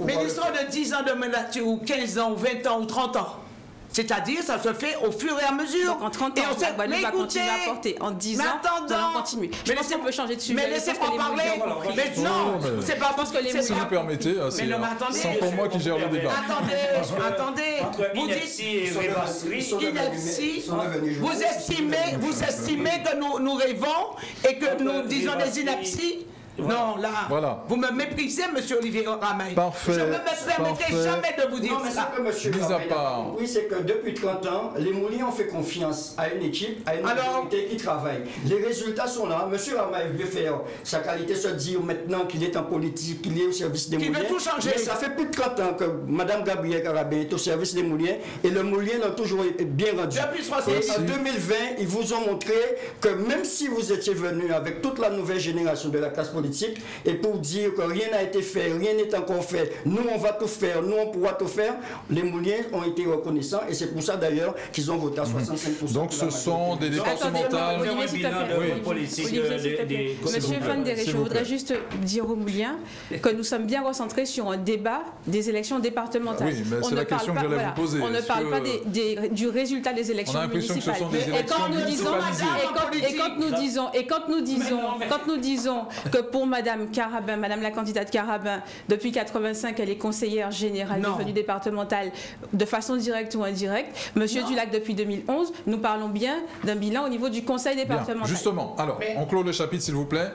S6: Mais l'histoire de 10 ans de mandature, ou 15 ans, ou 20 ans, ou 30 ans, c'est-à-dire, ça se fait au fur et à mesure.
S2: Donc en 30 ans, la Guadeloupe va continuer à porter. En 10 ans, on va continuer. Je pense qu'on peut changer de sujet.
S6: Mais laissez-moi parler. Mais non, c'est pas parce que les
S1: Si vous permettez, c'est pour moi qui gère le débat.
S6: Attendez. Vous dites, vous estimez que nous rêvons et que nous disons des inepties. Non, là, voilà. Vous me méprisez, monsieur Olivier Ramaille.
S1: Parfait.
S6: Je ne me permettrai jamais de vous dire ça.
S5: Mis à part. Oui, c'est que depuis 30 ans, les Mouliens ont fait confiance à une équipe, à une autorité qui travaille. Les résultats sont là. Monsieur Ramaille veut faire sa qualité, se dire maintenant qu'il est en politique, qu'il est au service des Mouliens.
S6: Il veut tout changer.
S5: Mais ça fait plus de 30 ans que Mme Gabrielle Carabin est au service des Mouliens et le Moulien l'a toujours bien rendu.
S6: Depuis 60 ans.
S5: Et en 2020, ils vous ont montré que même si vous étiez venu avec toute la nouvelle génération de la classe politique, et pour dire que rien n'a été fait, rien n'est encore fait, nous on va tout faire, nous on pourra tout faire, les Mouliens ont été reconnaissants et c'est pour ça d'ailleurs qu'ils ont voté à 65%.
S1: Donc ce sont des départementales.
S2: Monsieur Fandéré, je voudrais juste dire aux Mouliens que nous sommes bien recentrés sur un débat des élections départementales.
S1: Oui, mais c'est la question que j'allais vous poser.
S2: On ne parle pas du résultat des élections municipales.
S1: Et quand nous disons
S2: que pour Madame Carabin, Madame la candidate Carabin, depuis 85, elle est conseillère générale du départemental de façon directe ou indirecte. Monsieur Dulac depuis 2011, nous parlons bien d'un bilan au niveau du conseil départemental.
S1: Bien, justement, alors, on clôt le chapitre s'il vous plaît,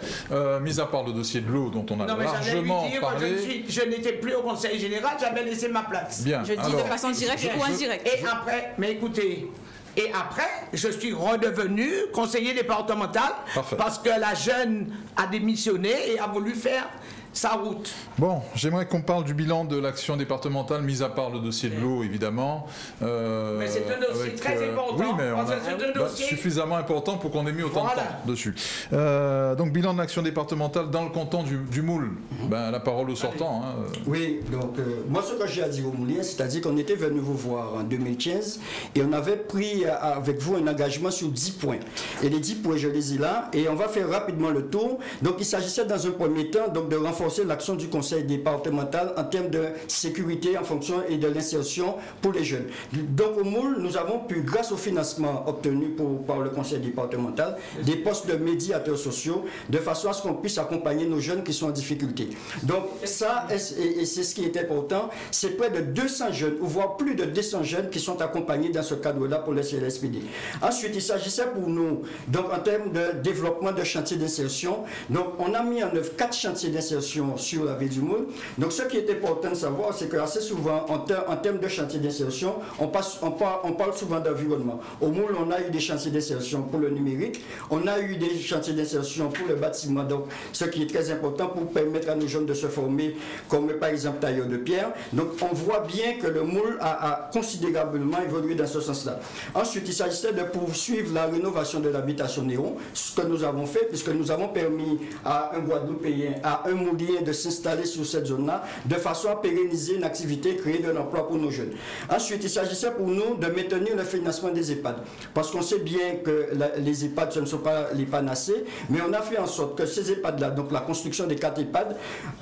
S1: mis à part le dossier de l'eau dont on a largement parlé.
S6: Je n'étais plus au conseil général, j'avais laissé ma place.
S1: Bien.
S2: Je dis de façon directe ou indirecte.
S6: Et après, mais écoutez, et après, je suis redevenu conseiller départemental parce que la jeune a démissionné et a voulu faire sa route.
S1: Bon, j'aimerais qu'on parle du bilan de l'action départementale, mis à part le dossier de l'eau, évidemment.
S6: Mais c'est un dossier très important.
S1: Oui, mais c'est un dossier suffisamment important pour qu'on ait mis autant de temps dessus. Donc, bilan de l'action départementale dans le canton du Moule. La parole au sortant. Hein.
S5: Oui, donc moi, ce que j'ai à dire au Moulin, c'est-à-dire qu'on était venu vous voir en 2015 et on avait pris avec vous un engagement sur 10 points. Et les 10 points, je les ai là et on va faire rapidement le tour. Donc, il s'agissait dans un premier temps donc, de renforcer l'action du conseil départemental en termes de sécurité en fonction et de l'insertion pour les jeunes. Donc au Moule, nous avons pu, grâce au financement obtenu par le conseil départemental, des postes de médiateurs sociaux, de façon à ce qu'on puisse accompagner nos jeunes qui sont en difficulté. Donc ça, et c'est ce qui est important, c'est près de 200 jeunes, ou voire plus de 200 jeunes qui sont accompagnés dans ce cadre-là pour le CLSPD. Ensuite, il s'agissait pour nous, donc en termes de développement de chantiers d'insertion, donc on a mis en œuvre 4 chantiers d'insertion sur la ville du Moule. Donc ce qui est important de savoir, c'est que assez souvent, en termes de chantier d'insertion, on parle souvent d'environnement. Au Moule, on a eu des chantiers d'insertion pour le numérique, on a eu des chantiers d'insertion pour le bâtiment, donc ce qui est très important pour permettre à nos jeunes de se former, comme par exemple tailleur de pierre. Donc on voit bien que le Moule a considérablement évolué dans ce sens-là. Ensuite, il s'agissait de poursuivre la rénovation de l'habitation Néon, ce que nous avons fait, puisque nous avons permis à un Guadeloupéen, à un Moulien de s'installer sur cette zone-là, de façon à pérenniser une activité, créer de l'emploi pour nos jeunes. Ensuite, il s'agissait pour nous de maintenir le financement des EHPAD, parce qu'on sait bien que les EHPAD, ce ne sont pas les panacées, mais on a fait en sorte que ces EHPAD-là, donc la construction des 4 EHPAD,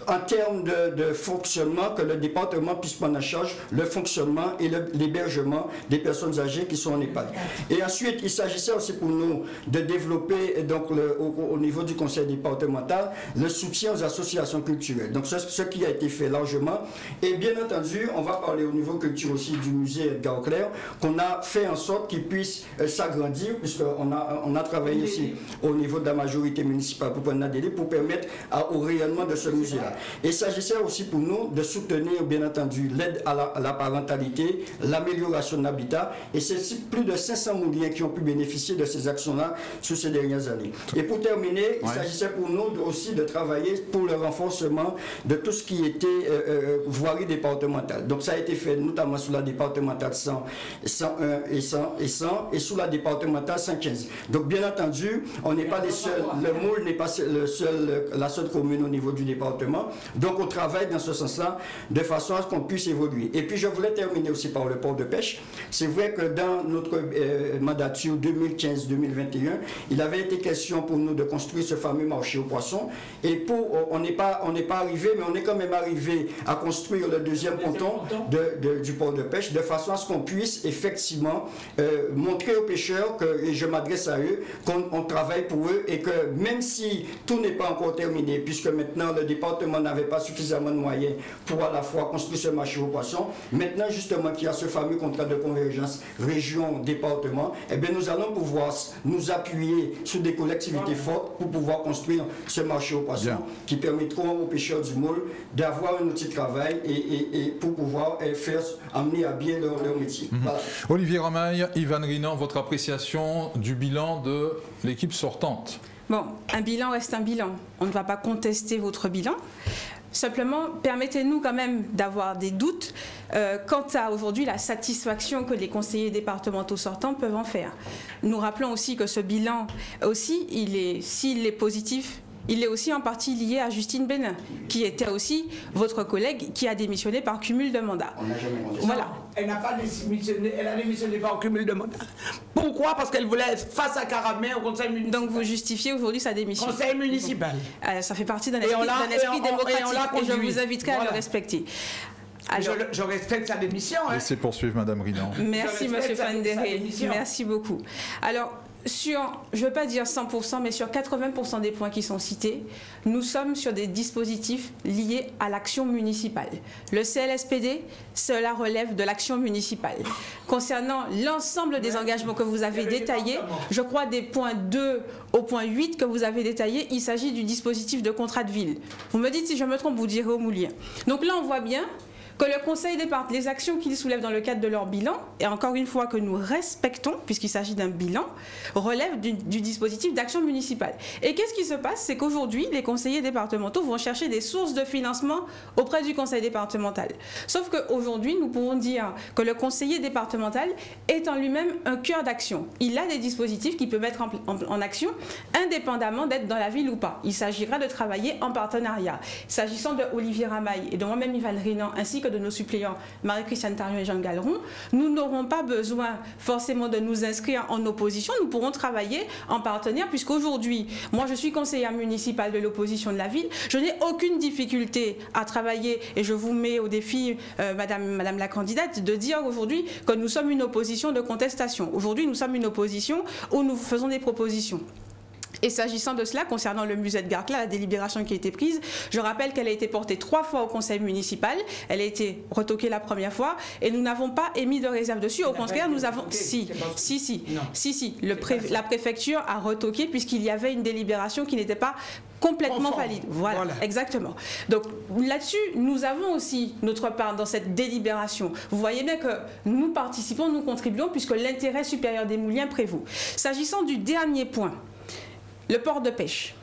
S5: en termes de fonctionnement, que le département puisse prendre en charge le fonctionnement et l'hébergement des personnes âgées qui sont en EHPAD. Et ensuite, il s'agissait aussi pour nous de développer, donc au niveau du conseil départemental, le soutien aux associations culturelles. Donc ce qui a été fait largement. Et bien entendu, on va parler au niveau culture aussi du musée Edgar Auclair, qu'on a fait en sorte qu'il puisse s'agrandir, puisqu'on a travaillé aussi au niveau de la majorité municipale pour prendre délai pour permettre au rayonnement de ce musée-là. Et il s'agissait aussi pour nous de soutenir, bien entendu, l'aide à la parentalité, l'amélioration de l'habitat. Et c'est plus de 500 Mouliens qui ont pu bénéficier de ces actions-là sur ces dernières années. Et pour terminer, il s'agissait pour nous aussi de travailler pour le renforcement de tout ce qui était voirie départementale. Donc ça a été fait notamment sur la départementale 100, 101 et 100 et sur la départementale 115. Donc bien entendu, on n'est pas les seuls, le Moule n'est pas la seule commune au niveau du département. Donc on travaille dans ce sens-là de façon à ce qu'on puisse évoluer. Et puis je voulais terminer aussi par le port de pêche. C'est vrai que dans notre mandature 2015-2021, il avait été question pour nous de construire ce fameux marché aux poissons. Et on n'est pas arrivé, mais on est quand même arrivé à construire le deuxième ponton du port de pêche, de façon à ce qu'on puisse effectivement montrer aux pêcheurs, et je m'adresse à eux, qu'on travaille pour eux et que même si tout n'est pas encore terminé, puisque maintenant le département n'avait pas suffisamment de moyens pour à la fois construire ce marché aux poissons, maintenant justement qu'il y a ce fameux contrat de convergence région-département, eh bien nous allons pouvoir nous appuyer sur des collectivités fortes pour pouvoir construire ce marché aux poissons qui permettront aux pêcheurs du Moule d'avoir un outil de travail et pour pouvoir amener à bien leur métier. Voilà.
S1: Olivier Ramaille, Ivan Rinan, votre appréciation du bilan de l'équipe sortante?
S2: Bon, un bilan reste un bilan. On ne va pas contester votre bilan. Simplement, permettez-nous quand même d'avoir des doutes quant à aujourd'hui la satisfaction que les conseillers départementaux sortants peuvent en faire. Nous rappelons aussi que ce bilan aussi, s'il est positif, il est aussi en partie lié à Justine Bénin, qui était aussi votre collègue qui a démissionné par cumul de mandat.
S6: Voilà. Elle n'a pas démissionné, elle a démissionné par cumul de mandat. Pourquoi? Parce qu'elle voulait être face à Carabin au conseil municipal.
S2: Donc vous justifiez aujourd'hui sa démission.
S6: Conseil municipal.
S2: Ça fait partie d'un esprit démocratique et je vous inviterai à le respecter.
S6: Alors, je respecte sa démission.
S1: Laissez poursuivre Madame Rinan.
S2: Merci Monsieur Fandéré. Merci beaucoup. Alors, je ne veux pas dire 100%, mais sur 80% des points qui sont cités, nous sommes sur des dispositifs liés à l'action municipale. Le CLSPD, cela relève de l'action municipale. Concernant l'ensemble des engagements que vous avez détaillés, je crois des points 2 au point 8 que vous avez détaillés, il s'agit du dispositif de contrat de ville. Vous me dites si je me trompe, vous direz au Moulien. Donc là, on voit bien que le Conseil départemental, les actions qu'ils soulèvent dans le cadre de leur bilan, et encore une fois que nous respectons, puisqu'il s'agit d'un bilan, relèvent du dispositif d'action municipale. Et qu'est-ce qui se passe? C'est qu'aujourd'hui, les conseillers départementaux vont chercher des sources de financement auprès du Conseil départemental. Sauf qu'aujourd'hui, nous pouvons dire que le conseiller départemental est en lui-même un cœur d'action. Il a des dispositifs qu'il peut mettre en action, indépendamment d'être dans la ville ou pas. Il s'agira de travailler en partenariat. S'agissant de Olivier Ramaille et de moi-même Yvan Rinan, ainsi que de nos suppléants Marie-Christiane Tarion et Jean Galeron, nous n'aurons pas besoin forcément de nous inscrire en opposition, nous pourrons travailler en partenaire, puisqu'aujourd'hui, moi je suis conseillère municipale de l'opposition de la ville, je n'ai aucune difficulté à travailler, et je vous mets au défi, madame la candidate, de dire aujourd'hui que nous sommes une opposition de contestation. Aujourd'hui, nous sommes une opposition où nous faisons des propositions. Et s'agissant de cela, concernant le musée de Garclas, la délibération qui a été prise, je rappelle qu'elle a été portée 3 fois au conseil municipal, elle a été retoquée la première fois, et nous n'avons pas émis de réserve dessus. Au contraire, nous avons... La préfecture a retoqué puisqu'il y avait une délibération qui n'était pas complètement valide. Voilà, exactement. Donc là-dessus, nous avons aussi notre part dans cette délibération. Vous voyez bien que nous participons, nous contribuons, puisque l'intérêt supérieur des Mouliens prévaut. S'agissant du dernier point, le port de pêche.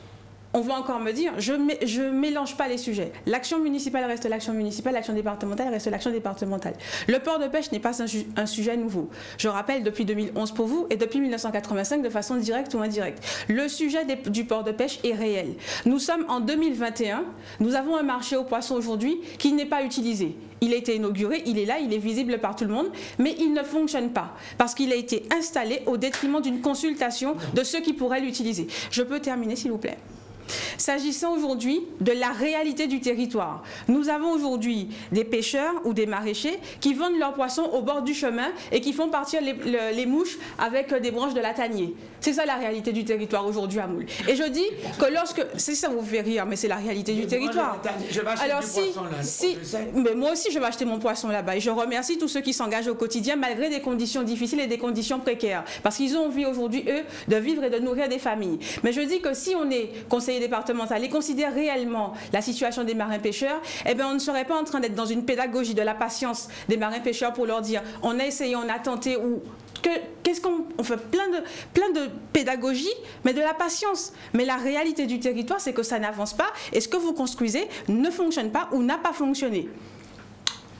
S2: On va encore me dire, je ne mélange pas les sujets. L'action municipale reste l'action municipale, l'action départementale reste l'action départementale. Le port de pêche n'est pas un sujet nouveau. Je rappelle depuis 2011 pour vous et depuis 1985 de façon directe ou indirecte. Le sujet du port de pêche est réel. Nous sommes en 2021, nous avons un marché aux poissons aujourd'hui qui n'est pas utilisé. Il a été inauguré, il est là, il est visible par tout le monde, mais il ne fonctionne pas parce qu'il a été installé au détriment d'une consultation de ceux qui pourraient l'utiliser. Je peux terminer s'il vous plaît. S'agissant aujourd'hui de la réalité du territoire, nous avons aujourd'hui des pêcheurs ou des maraîchers qui vendent leurs poissons au bord du chemin et qui font partir les mouches avec des branches de latanier. C'est ça la réalité du territoire aujourd'hui à Moule. Et je dis que lorsque... C'est ça vous fait rire, mais c'est la réalité du territoire. Alors mais moi aussi je vais acheter mon poisson là-bas et je remercie tous ceux qui s'engagent au quotidien malgré des conditions difficiles et des conditions précaires. Parce qu'ils ont envie aujourd'hui, eux, de vivre et de nourrir des familles. Mais je dis que si on est conseiller départemental et considère réellement la situation des marins-pêcheurs, eh bien on ne serait pas en train d'être dans une pédagogie de la patience des marins-pêcheurs pour leur dire on a essayé, on a tenté ou... Qu'est-ce qu'on fait plein de pédagogie, mais de la patience. Mais la réalité du territoire, c'est que ça n'avance pas et ce que vous construisez ne fonctionne pas ou n'a pas fonctionné.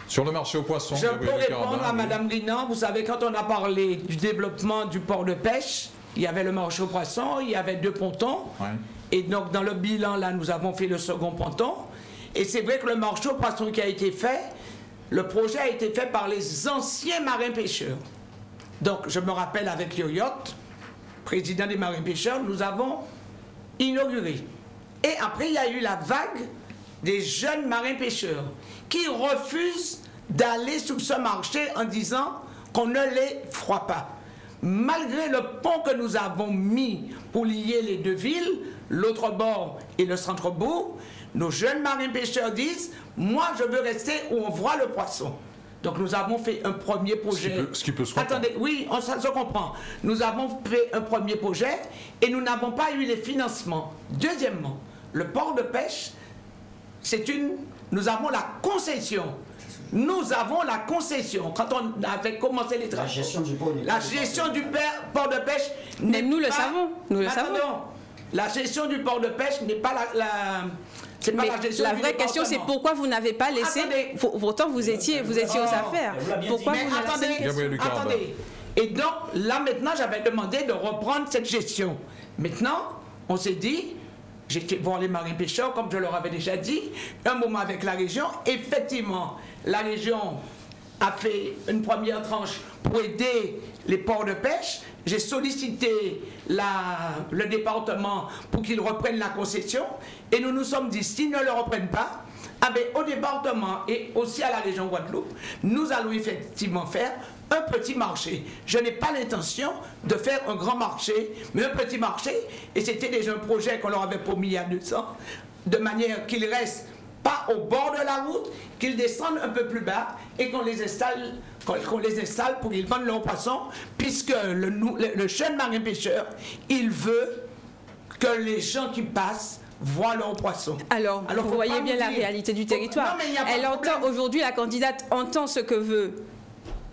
S1: Sur le marché aux poissons,
S6: je peux répondre à Mme Rinan. Vous savez, quand on a parlé du développement du port de pêche, il y avait le marché aux poissons, il y avait 2 pontons. Ouais. Et donc, dans le bilan, là, nous avons fait le second ponton. Et c'est vrai que le marché aux poissons qui a été fait, le projet a été fait par les anciens marins-pêcheurs. Donc, je me rappelle avec Yoyot, président des marins-pêcheurs, nous avons inauguré. Et après, il y a eu la vague des jeunes marins-pêcheurs qui refusent d'aller sur ce marché en disant qu'on ne les froisse pas. Malgré le pont que nous avons mis pour lier les 2 villes, l'autre bord et le centre-bourg, nos jeunes marins-pêcheurs disent « Moi, je veux rester où on voit le poisson ». Donc nous avons fait un premier projet.
S1: Ce qui peut se comprendre.
S6: Attendez, oui, ça se comprend. Nous avons fait un premier projet et nous n'avons pas eu les financements. Deuxièmement, le port de pêche, nous avons la concession. Nous avons la concession. Quand on avait commencé les travaux. La gestion du port de pêche.
S2: Mais nous le savons. Nous le savons.
S6: La gestion du port de pêche n'est pas c'est pas la gestion.
S2: La vraie question, c'est pourquoi vous n'avez pas laissé. Pourtant, vous étiez aux affaires. Pourquoi vous
S6: attendez. Et donc, là, maintenant, j'avais demandé de reprendre cette gestion. Maintenant, on s'est dit, j'étais voir les marins-pêcheurs, comme je leur avais déjà dit, un moment avec la région. Effectivement, la région a fait une première tranche pour aider les ports de pêche. J'ai sollicité le département pour qu'ils reprennent la concession et nous nous sommes dit, s'ils ne le reprennent pas, au département et aussi à la région Guadeloupe, nous allons effectivement faire un petit marché. Je n'ai pas l'intention de faire un grand marché, mais un petit marché, et c'était déjà un projet qu'on leur avait promis il y a 2 ans, de manière qu'ils restent pas au bord de la route, qu'ils descendent un peu plus bas et qu'on les installe pour qu'ils vendent leurs poissons, puisque le jeune marin-pêcheur, il veut que les gens qui passent voient leurs poissons.
S2: Alors vous voyez bien la réalité du territoire. Elle entend aujourd'hui, la candidate entend ce que veut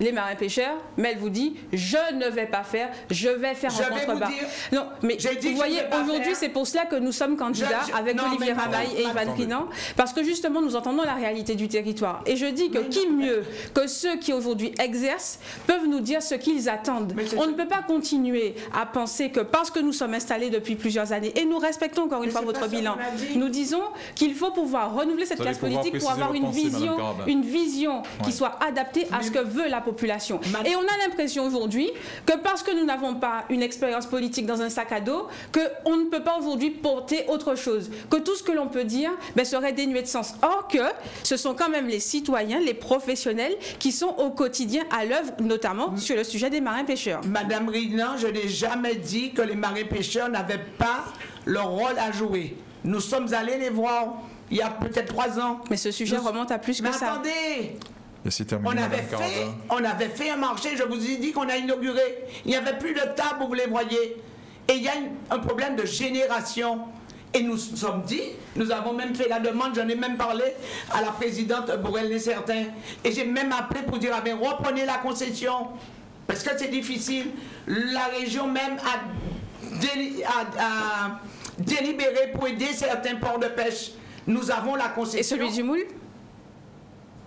S2: les marins-pêcheurs, mais elle vous dit « je ne vais pas faire, je vais faire en contrebas ». Non, mais vous voyez, aujourd'hui, c'est pour cela que nous sommes candidats avec Olivier Ramaille et Ivan Rinan, parce que justement, nous entendons la réalité du territoire. Et je dis que qui mieux que ceux qui aujourd'hui exercent peuvent nous dire ce qu'ils attendent. On ne peut pas continuer à penser que parce que nous sommes installés depuis plusieurs années, et nous respectons encore une fois votre bilan, nous disons qu'il faut pouvoir renouveler cette classe politique pour avoir une vision qui soit adaptée à ce que veut la population. Et on a l'impression aujourd'hui que parce que nous n'avons pas une expérience politique dans un sac à dos, qu'on ne peut pas aujourd'hui porter autre chose, que tout ce que l'on peut dire serait dénué de sens. Or que ce sont quand même les citoyens, les professionnels qui sont au quotidien à l'œuvre, notamment sur le sujet des marins-pêcheurs.
S6: Madame Rinan, je n'ai jamais dit que les marins-pêcheurs n'avaient pas leur rôle à jouer. Nous sommes allés les voir il y a peut-être 3 ans.
S2: Mais ce sujet remonte à plus que ça.
S6: Attendez, on avait fait un marché, je vous ai dit qu'on a inauguré. Il n'y avait plus de table, vous les voyez. Et il y a un problème de génération. Et nous nous sommes dit, nous avons même fait la demande, j'en ai même parlé à la présidente Bourrel-Nécertin. Et j'ai même appelé pour dire, reprenez la concession. Parce que c'est difficile. La région même a délibéré pour aider certains ports de pêche. Nous avons la concession.
S2: Et celui du Moule ?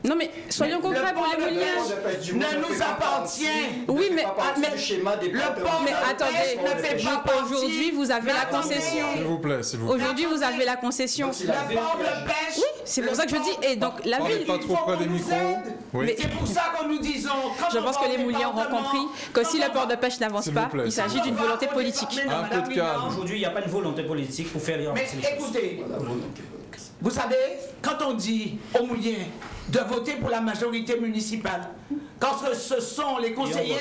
S2: Non mais soyons concrets pour les mouliens.
S6: Ne nous appartient.
S2: Oui mais
S6: le port de pêche ne fait pas partie.
S2: Aujourd'hui vous avez la concession.
S1: S'il vous plaît.
S2: Aujourd'hui vous avez la concession.
S6: Le port de pêche.
S2: Oui, c'est pour ça que je dis. Et donc la ville.
S1: Pas trop près des micros.
S6: Oui. C'est pour ça que nous disons.
S2: Je pense que les mouliens auront compris que si le port de pêche n'avance pas, il s'agit d'une volonté politique.
S1: Un peu de calme.
S3: Aujourd'hui, il n'y a pas de volonté politique pour faire les
S6: Mais écoutez, vous savez, quand on dit aux mouliens de voter pour la majorité municipale, quand ce sont les conseillers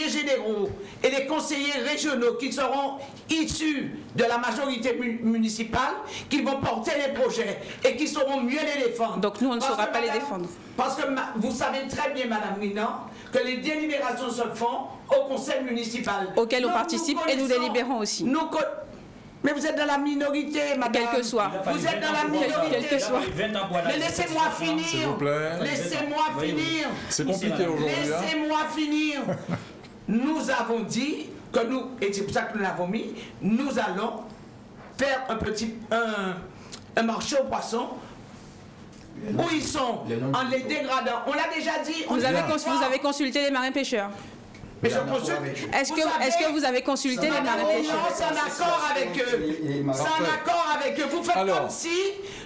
S6: généraux et les conseillers régionaux qui seront issus de la majorité municipale, qui vont porter les projets et qui sauront mieux les défendre.
S2: Donc nous, on ne saura pas les défendre.
S6: Parce que vous savez très bien, Madame Rinan, que les délibérations se font au conseil municipal.
S2: Auquel on participe et nous délibérons aussi.
S6: Mais vous êtes dans la minorité, madame.
S2: Quel que soit.
S6: Vous êtes dans la minorité.
S2: Quel que soit.
S6: Mais laissez-moi finir.
S1: S'il vous plaît.
S6: Laissez-moi finir.
S1: C'est compliqué aujourd'hui.
S6: Laissez-moi finir. Nous avons dit que nous, et c'est pour ça que nous l'avons mis, nous allons faire un marché aux poissons. Où ils sont, en les dégradant. On l'a déjà dit.
S2: Vous avez consulté les marins-pêcheurs?
S6: Mais je consulte.
S2: Est-ce que vous avez consulté les marins-pêcheurs?
S6: Non, c'est en accord avec eux. C'est en accord avec eux. Vous faites comme si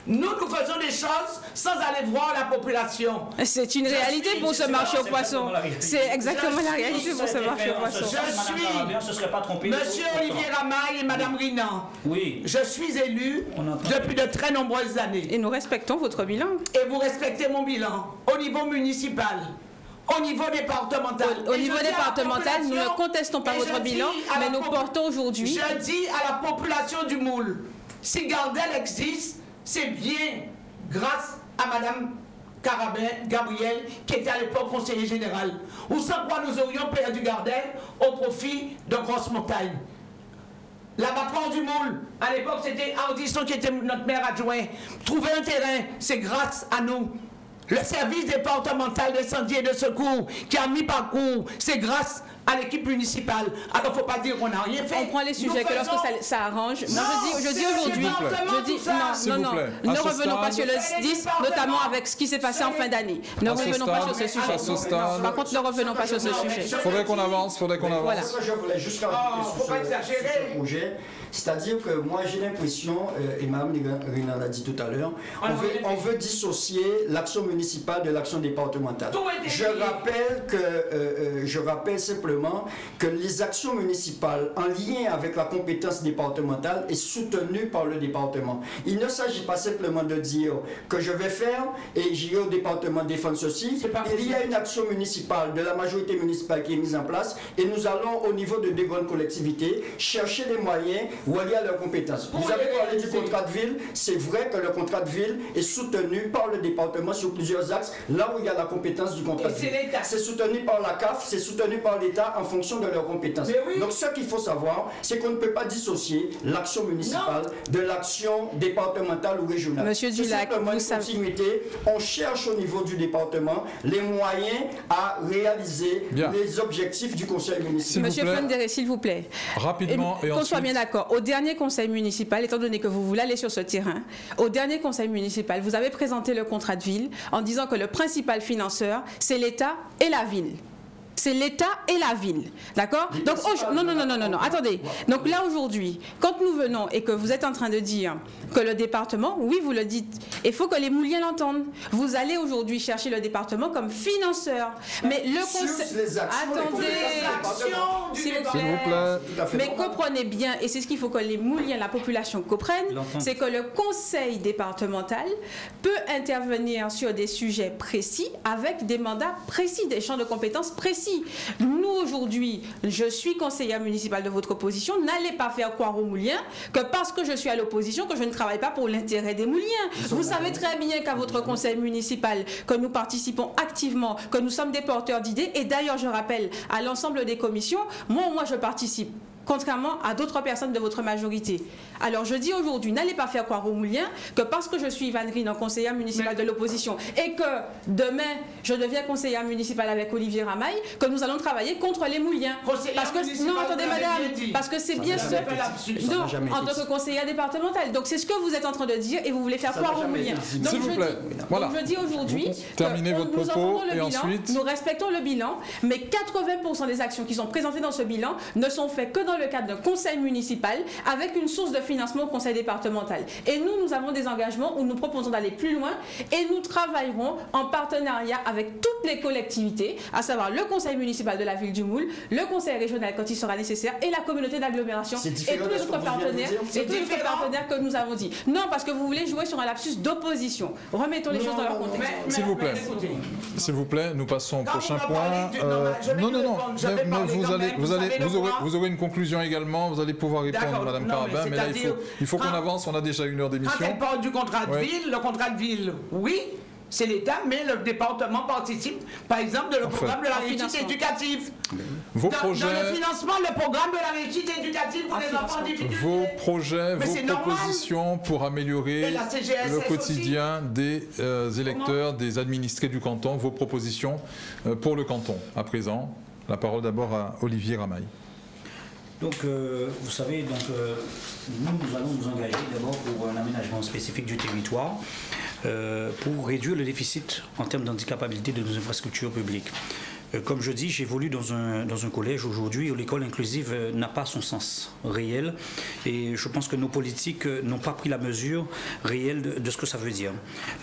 S6: nous faisons des choses sans aller voir la population.
S2: C'est une réalité pour ce marché aux poissons. C'est exactement la réalité pour ce marché aux poissons.
S6: Je suis Monsieur Olivier Ramaille et Madame Rinan.
S3: Oui.
S6: Je suis élu depuis de très nombreuses années.
S2: Et nous respectons votre bilan.
S6: Et vous respectez mon bilan au niveau municipal. Au niveau départemental.
S2: Au niveau départemental, nous ne contestons pas votre bilan, mais nous portons aujourd'hui.
S6: Je dis à la population du Moule, si Gardel existe, c'est bien grâce à Madame Gabriel, qui était à l'époque conseiller général. Ou sans quoi nous aurions perdu Gardel au profit de Grosse-Montagne. L'abattoir du Moule, à l'époque c'était Ardisson qui était notre maire adjoint. Trouver un terrain, c'est grâce à nous. Le service départemental d'incendie et de secours qui a mis parcours, c'est grâce à l'équipe municipale. Alors, il ne faut pas dire qu'on n'a rien fait.
S2: On prend les sujets que lorsque ça arrange. Moi, je dis aujourd'hui, non, ne revenons pas sur le 10, notamment avec ce qui s'est passé en fin d'année. Ne revenons pas sur ce sujet. Par contre, ne revenons pas sur ce sujet.
S1: Il faudrait qu'on avance,
S2: Voilà.
S5: Je voulais juste rajouter sur ce projet. C'est-à-dire que moi j'ai l'impression, et Mme Rinan l'a dit tout à l'heure, on veut dissocier l'action municipale municipal de l'action départementale. Je rappelle simplement que les actions municipales en lien avec la compétence départementale est soutenue par le département. Il ne s'agit pas simplement de dire que je vais faire et j'irai au département défendre ceci. Il y a une action municipale de la majorité municipale qui est mise en place et nous allons au niveau de des grandes collectivités chercher des moyens reliés à leurs compétences. Vous avez parlé du contrat de ville, c'est vrai que le contrat de ville est soutenu par le département sur plusieurs axes, là où il y a la compétence du contrat de ville. C'est soutenu par la CAF, c'est soutenu par l'État en fonction de leurs compétences. Oui. Donc ce qu'il faut savoir, c'est qu'on ne peut pas dissocier l'action municipale de l'action départementale ou régionale.
S2: Monsieur Dulac,
S5: vous savez... continuité. On cherche au niveau du département les moyens à réaliser les objectifs du conseil municipal.
S2: Monsieur Fondéré, s'il vous plaît.
S1: Rapidement et
S2: qu'on soit bien d'accord. Au dernier conseil municipal, étant donné que vous voulez aller sur ce terrain, au dernier conseil municipal, vous avez présenté le contrat de ville en disant que le principal financeur, c'est l'État et la ville. C'est l'État et la ville, d'accord? Donc, non, attendez. Donc là, aujourd'hui, quand nous venons et que vous êtes en train de dire que le département, oui, vous le dites, il faut que les Mouliens l'entendent. Vous allez aujourd'hui chercher le département comme financeur. Mais le conseil... Attendez, s'il vous plaît. Mais comprenez bien, et c'est ce qu'il faut que les Mouliens, la population comprenne, c'est que le conseil départemental peut intervenir sur des sujets précis avec des mandats précis, des champs de compétences précis. Nous, aujourd'hui, je suis conseillère municipale de votre opposition. N'allez pas faire croire aux Mouliens que parce que je suis à l'opposition, que je ne travaille pas pour l'intérêt des Mouliens. Vous savez très bien qu'à votre conseil municipal, que nous participons activement, que nous sommes des porteurs d'idées. Et d'ailleurs, je rappelle à l'ensemble des commissions, moi, je participe. Contrairement à d'autres personnes de votre majorité. Alors je dis aujourd'hui, n'allez pas faire croire aux Mouliens que parce que je suis Van Ryn, conseillère municipale de l'opposition, et que demain je deviens conseillère municipale avec Olivier Ramaille, que nous allons travailler contre les Mouliens. Parce que, non, attendez madame, parce que c'est bien ce... Non, en tant que conseillère départementale. Donc c'est ce que vous êtes en train de dire et vous voulez faire croire aux Mouliens.
S1: S'il vous plaît, voilà.
S2: Donc je dis aujourd'hui
S1: terminez votre propos et ensuite...
S2: Nous respectons le bilan, mais 80% des actions qui sont présentées dans ce bilan ne sont faites que dans le cadre d'un conseil municipal avec une source de financement au conseil départemental. Et nous avons des engagements où nous proposons d'aller plus loin et nous travaillerons en partenariat avec toutes les collectivités, à savoir le conseil municipal de la ville du Moule, le conseil régional quand il sera nécessaire et la communauté d'agglomération et tous les autres partenaires que nous avons dit. Non, parce que vous voulez jouer sur un lapsus d'opposition. Remettons les choses dans leur contexte.
S1: S'il vous plaît, nous passons au prochain point. Vous aurez une conclusion également, vous allez pouvoir répondre, Madame Carabin, mais là il faut qu'on avance, on a déjà 1 heure d'émission.
S6: Quand elle parle du contrat de ville, le contrat de ville, oui, c'est l'État, mais le département participe, par exemple, de le programme de la réussite éducative.
S1: Vos projets...
S6: Dans le financement, le programme de la réussite éducative pour les enfants en difficulté.
S1: Vos projets, vos propositions pour améliorer le quotidien des électeurs, des administrés du canton, vos propositions pour le canton. À présent, la parole d'abord à Olivier Ramaille.
S3: Donc, vous savez, nous allons nous engager d'abord pour un aménagement spécifique du territoire pour réduire le déficit en termes d'handicapabilité de nos infrastructures publiques. Comme je dis, j'évolue dans un collège aujourd'hui où l'école inclusive n'a pas son sens réel et je pense que nos politiques n'ont pas pris la mesure réelle de ce que ça veut dire,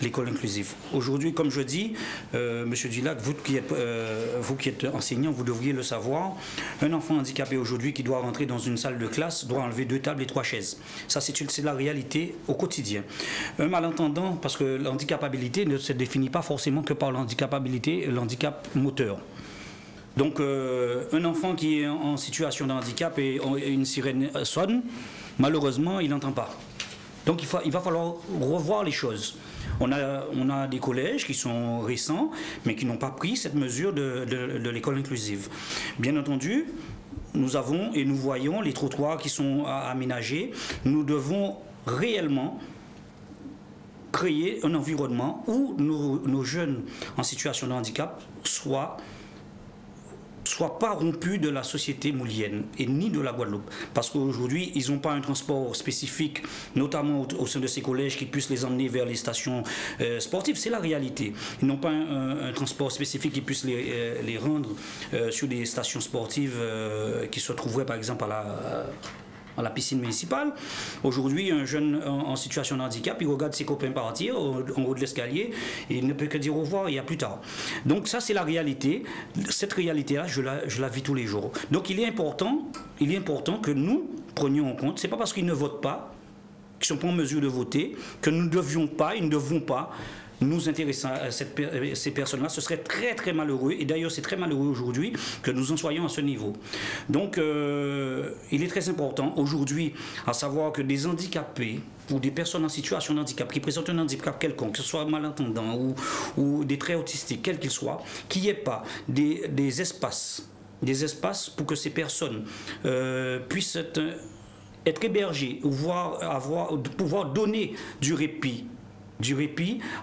S3: l'école inclusive. Aujourd'hui, comme je dis, Monsieur Dulac, vous qui êtes enseignant, vous devriez le savoir, un enfant handicapé aujourd'hui qui doit rentrer dans une salle de classe doit enlever 2 tables et 3 chaises. Ça, c'est la réalité au quotidien. Un malentendant, parce que l'handicapabilité ne se définit pas forcément que par l'handicapabilité, l'handicap moteur. Donc, un enfant qui est en situation de handicap et une sirène sonne, malheureusement, il n'entend pas. Donc, il va falloir revoir les choses. On a des collèges qui sont récents, mais qui n'ont pas pris cette mesure de l'école inclusive. Bien entendu, nous avons et nous voyons les trottoirs qui sont aménagés. Nous devons réellement créer un environnement où nos jeunes en situation de handicap soient pas rompus de la société moulienne et ni de la Guadeloupe. Parce qu'aujourd'hui, ils n'ont pas un transport spécifique, notamment au sein de ces collèges, qui puisse les emmener vers les stations sportives. C'est la réalité. Ils n'ont pas un transport spécifique qui puisse les rendre sur des stations sportives qui se trouveraient par exemple à la piscine municipale. Aujourd'hui, un jeune en situation de handicap, il regarde ses copains partir en haut de l'escalier et il ne peut que dire au revoir, il y a plus tard. Donc ça, c'est la réalité. Cette réalité-là, je la vis tous les jours. Donc il est important que nous prenions en compte, c'est pas parce qu'ils ne votent pas, qu'ils ne sont pas en mesure de voter, que nous ne devons pas nous intéresser à ces personnes-là. Ce serait très très malheureux, et d'ailleurs c'est très malheureux aujourd'hui que nous en soyons à ce niveau. Donc il est très important aujourd'hui à savoir que des handicapés ou des personnes en situation de handicap qui présentent un handicap quelconque, que ce soit malentendant ou des traits autistiques, quels qu'ils soient, qu'il n'y ait pas des espaces pour que ces personnes puissent être hébergées, ou pouvoir donner du répit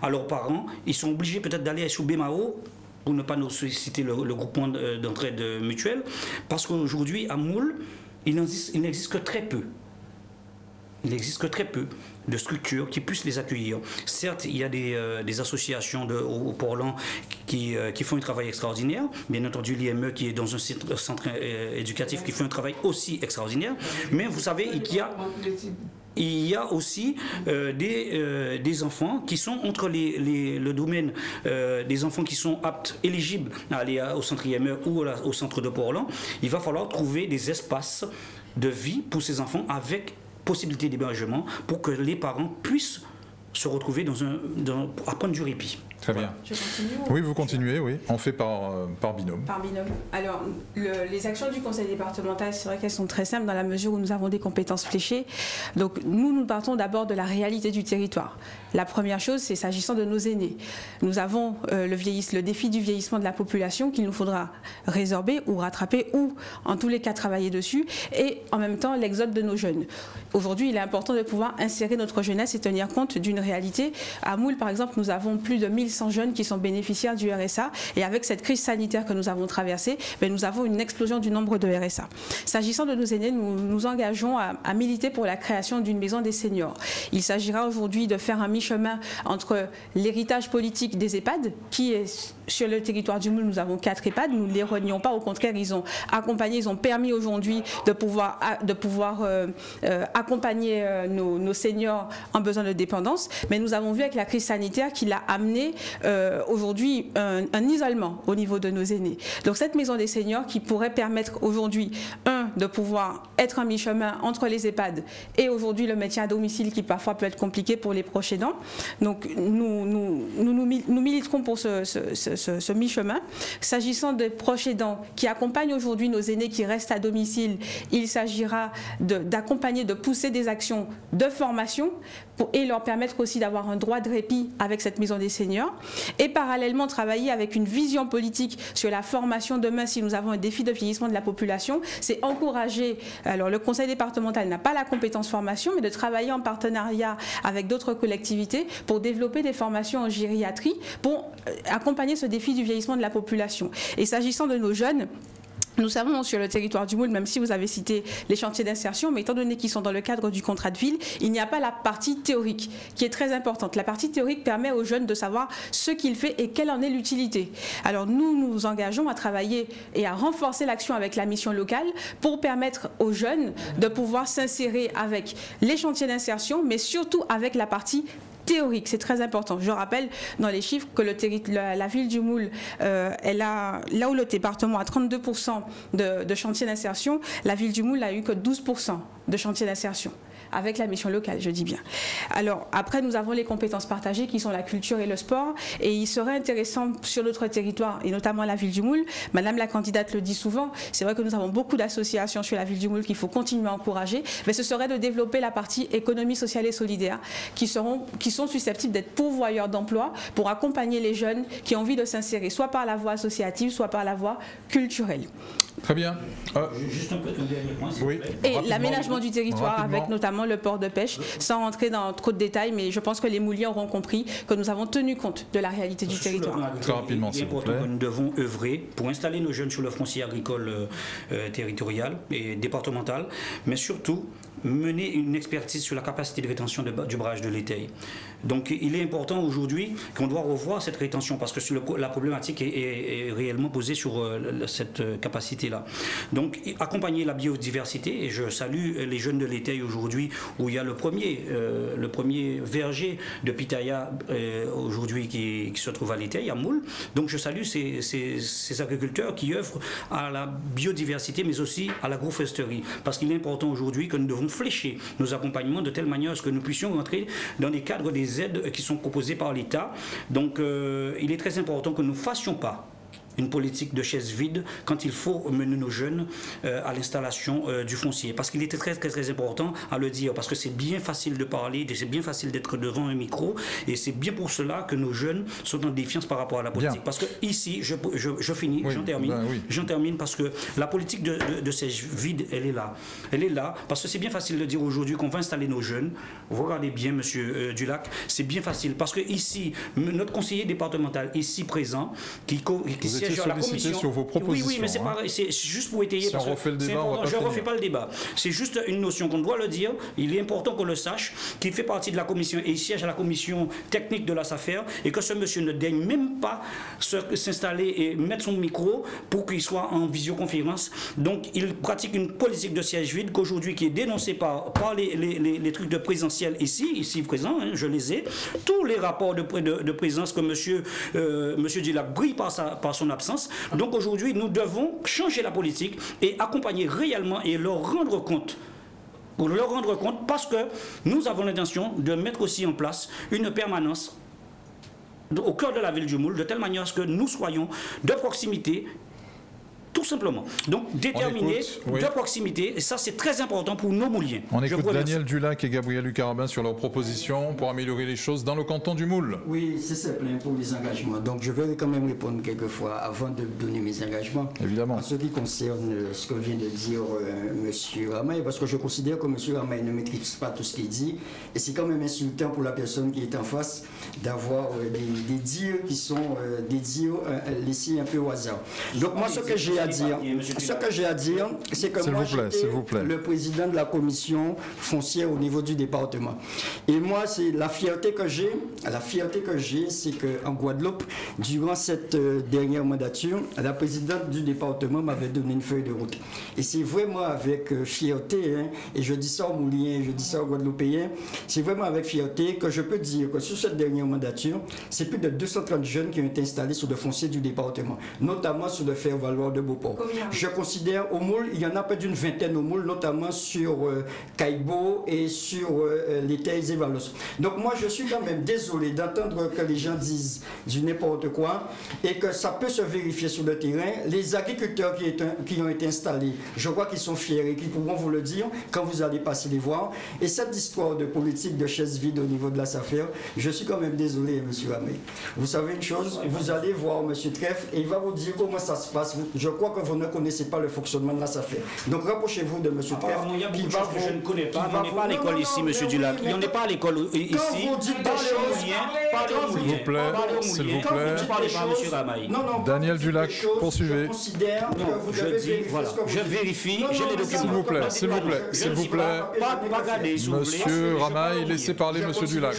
S3: à leurs parents. Ils sont obligés peut-être d'aller sous Bémao, pour ne pas nous solliciter le groupement d'entraide mutuelle, parce qu'aujourd'hui à Moule, il n'existe que très peu. Il n'existe que très peu de structures qui puissent les accueillir. Certes, il y a des associations au Port-Lan qui font un travail extraordinaire. Bien entendu, l'IME qui est dans un centre éducatif qui fait un travail aussi extraordinaire. Mais vous savez, il y a aussi des enfants qui sont entre le domaine des enfants qui sont aptes, éligibles à aller au centre IME ou au centre de Port-Lan. Il va falloir trouver des espaces de vie pour ces enfants avec possibilité d'hébergement pour que les parents puissent se retrouver à prendre du répit.
S1: Très bien.
S2: Je continue,
S1: oui, vous continuez, oui. On fait par binôme.
S2: Par binôme. Alors, les actions du conseil départemental, c'est vrai qu'elles sont très simples dans la mesure où nous avons des compétences fléchées. Donc, nous partons d'abord de la réalité du territoire. La première chose, c'est s'agissant de nos aînés. Nous avons le défi du vieillissement de la population qu'il nous faudra résorber ou rattraper ou, en tous les cas, travailler dessus. Et en même temps, l'exode de nos jeunes. Aujourd'hui, il est important de pouvoir insérer notre jeunesse et tenir compte d'une réalité. À Moule, par exemple, nous avons plus de 1100 jeunes qui sont bénéficiaires du RSA. Et avec cette crise sanitaire que nous avons traversée, nous avons une explosion du nombre de RSA. S'agissant de nos aînés, nous nous engageons à militer pour la création d'une maison des seniors. Il s'agira aujourd'hui de faire un mi-chemin entre l'héritage politique des EHPAD, qui est sur le territoire du Moule, nous avons 4 EHPAD, nous ne les renions pas, au contraire, ils ont accompagné, ils ont permis aujourd'hui de pouvoir accompagner nos seniors en besoin de dépendance. Mais nous avons vu avec la crise sanitaire qu'il a amené aujourd'hui un isolement au niveau de nos aînés. Donc cette maison des seniors qui pourrait permettre aujourd'hui, de pouvoir être un mi-chemin entre les EHPAD et aujourd'hui le maintien à domicile qui parfois peut être compliqué pour les proches aidants. Donc nous militerons pour ce mi-chemin. S'agissant des proches aidants qui accompagnent aujourd'hui nos aînés qui restent à domicile, il s'agira d'accompagner, de pousser des actions de formation et leur permettre aussi d'avoir un droit de répit avec cette maison des seniors. Et parallèlement travailler avec une vision politique sur la formation demain si nous avons un défi de vieillissement de la population. C'est encourager, alors le conseil départemental n'a pas la compétence formation, mais de travailler en partenariat avec d'autres collectivités pour développer des formations en gériatrie pour accompagner ce défi du vieillissement de la population. Et s'agissant de nos jeunes, nous savons sur le territoire du Moule, même si vous avez cité les chantiers d'insertion, mais étant donné qu'ils sont dans le cadre du contrat de ville, il n'y a pas la partie théorique qui est très importante. La partie théorique permet aux jeunes de savoir ce qu'il fait et quelle en est l'utilité. Alors nous nous engageons à travailler et à renforcer l'action avec la mission locale pour permettre aux jeunes de pouvoir s'insérer avec les chantiers d'insertion, mais surtout avec la partie théorique, c'est très important. Je rappelle dans les chiffres que la ville du Moule, là où le département a 32% de chantiers d'insertion, la ville du Moule n'a eu que 12% de chantiers d'insertion. Avec la mission locale, je dis bien. Alors, après, nous avons les compétences partagées qui sont la culture et le sport. Et il serait intéressant sur notre territoire, et notamment la ville du Moule, Madame la candidate le dit souvent, c'est vrai que nous avons beaucoup d'associations sur la ville du Moule qu'il faut continuer à encourager, mais ce serait de développer la partie économie sociale et solidaire qui sont susceptibles d'être pourvoyeurs d'emplois pour accompagner les jeunes qui ont envie de s'insérer, soit par la voie associative, soit par la voie culturelle.
S1: Très bien.
S3: Juste un dernier point, s'il
S1: oui.
S3: vous plaît.
S2: Et l'aménagement du territoire avec notamment le port de pêche, sans rentrer dans trop de détails, mais je pense que les Mouliens auront compris que nous avons tenu compte de la réalité du territoire.
S1: Très rapidement, s'il vous plaît.
S3: Nous devons œuvrer pour installer nos jeunes sur le foncier agricole territorial et départemental, mais surtout mener une expertise sur la capacité de rétention du barrage de l'Éteil. Donc il est important aujourd'hui qu'on doit revoir cette rétention parce que la problématique est réellement posée sur cette capacité-là. Donc accompagner la biodiversité, et je salue les jeunes de l'Éteil aujourd'hui où il y a le premier verger de pitaya aujourd'hui qui se trouve à l'Éteil, à Moule. Donc je salue ces agriculteurs qui œuvrent à la biodiversité mais aussi à l'agroforesterie parce qu'il est important aujourd'hui que nous devons flécher nos accompagnements de telle manière à ce que nous puissions rentrer dans les cadres des aides qui sont proposées par l'État. Donc il est très important que nous ne fassions pas une politique de chaises vides quand il faut mener nos jeunes à l'installation du foncier. Parce qu'il était très important à le dire, parce que c'est bien facile de parler, c'est bien facile d'être devant un micro, et c'est bien pour cela que nos jeunes sont en défiance par rapport à la politique. Bien. Parce que ici, je finis, oui, j'en termine, parce que la politique de chaises vides, elle est là. Elle est là, parce que c'est bien facile de dire aujourd'hui qu'on va installer nos jeunes. Vous regardez bien, monsieur Dulac, c'est bien facile, parce que ici, notre conseiller départemental, ici présent, qui
S1: sur la commission sur vos propositions.
S3: Oui, mais c'est pareil, c'est juste pour étayer.
S1: Si on refait le débat,
S3: je ne refais pas le débat. C'est juste une notion qu'on doit le dire. Il est important qu'on le sache, qu'il fait partie de la commission et il siège à la commission technique de la SAFER et que ce monsieur ne daigne même pas s'installer et mettre son micro pour qu'il soit en visioconférence. Donc il pratique une politique de siège vide qu'aujourd'hui qui est dénoncée par les trucs de présentiel ici présent, hein, je les ai. Tous les rapports de présence que monsieur Dulac brille par son absence. Donc aujourd'hui, nous devons changer la politique et accompagner réellement et leur rendre compte. Pour leur rendre compte, parce que nous avons l'intention de mettre aussi en place une permanence au cœur de la ville du Moule, de telle manière à ce que nous soyons de proximité. Tout simplement. Donc, déterminé de proximité, et ça c'est très important pour nos Mouliens.
S1: On écoute Daniel Dulac et Gabriel Lucarabin sur leurs propositions pour améliorer les choses dans le canton du Moule.
S5: Oui, c'est simple pour les engagements. Donc, je vais quand même répondre quelquefois avant de donner mes engagements.
S1: Évidemment.
S5: En ce qui concerne ce que vient de dire M. Ramaille, parce que je considère que M. Ramaille ne maîtrise pas tout ce qu'il dit, et c'est quand même insultant pour la personne qui est en face d'avoir des dires qui sont des dires laissés un peu au hasard. Donc, moi, ce que j'ai à dire, c'est que moi, j'étais le président de la commission foncière au niveau du département. Et moi, c'est la fierté que j'ai, c'est qu'en Guadeloupe, durant cette dernière mandature, la présidente du département m'avait donné une feuille de route. Et c'est vraiment avec fierté, hein, et je dis ça aux Mouliens, je dis ça aux Guadeloupéens, c'est vraiment avec fierté que je peux dire que sur cette dernière mandature, c'est plus de 230 jeunes qui ont été installés sur le foncier du département, notamment sur le faire-valoir de Beauport. Je considère au Moule, il y en a près d'une vingtaine au Moule, notamment sur Caïbo et sur les Terres et Valos. Donc moi, je suis quand même désolé d'entendre que les gens disent du n'importe quoi et que ça peut se vérifier sur le terrain. Les agriculteurs qui ont été installés, je crois qu'ils sont fiers et qu'ils pourront vous le dire quand vous allez passer les voir. Et cette histoire de politique de chaises vides au niveau de la SAFER, je suis quand même désolé, M. Ramey. Vous savez une chose, vous allez voir M. Treff et il va vous dire comment ça se passe. Je crois que vous ne connaissez pas le fonctionnement de la SAFER. Donc rapprochez-vous de M. Treff.
S3: Il y a beaucoup de choses que je ne connais pas. On n'est pas à l'école ici, M. Dulac. On n'est pas à l'école ici.
S5: Quand vous dites des choses,
S1: s'il vous plaît, s'il vous plaît.
S3: Ne parlez pas, M. Ramaille.
S1: Daniel Dulac, poursuivez.
S5: Je considère que vous devez vérifier ce que vous dites.
S3: Je vérifie, j'ai les documents.
S1: S'il vous plaît, s'il vous plaît, s'il vous plaît.
S3: Pas garder, s'il vous plaît.
S1: Monsieur Ramaille, laissez parler M. Dulac.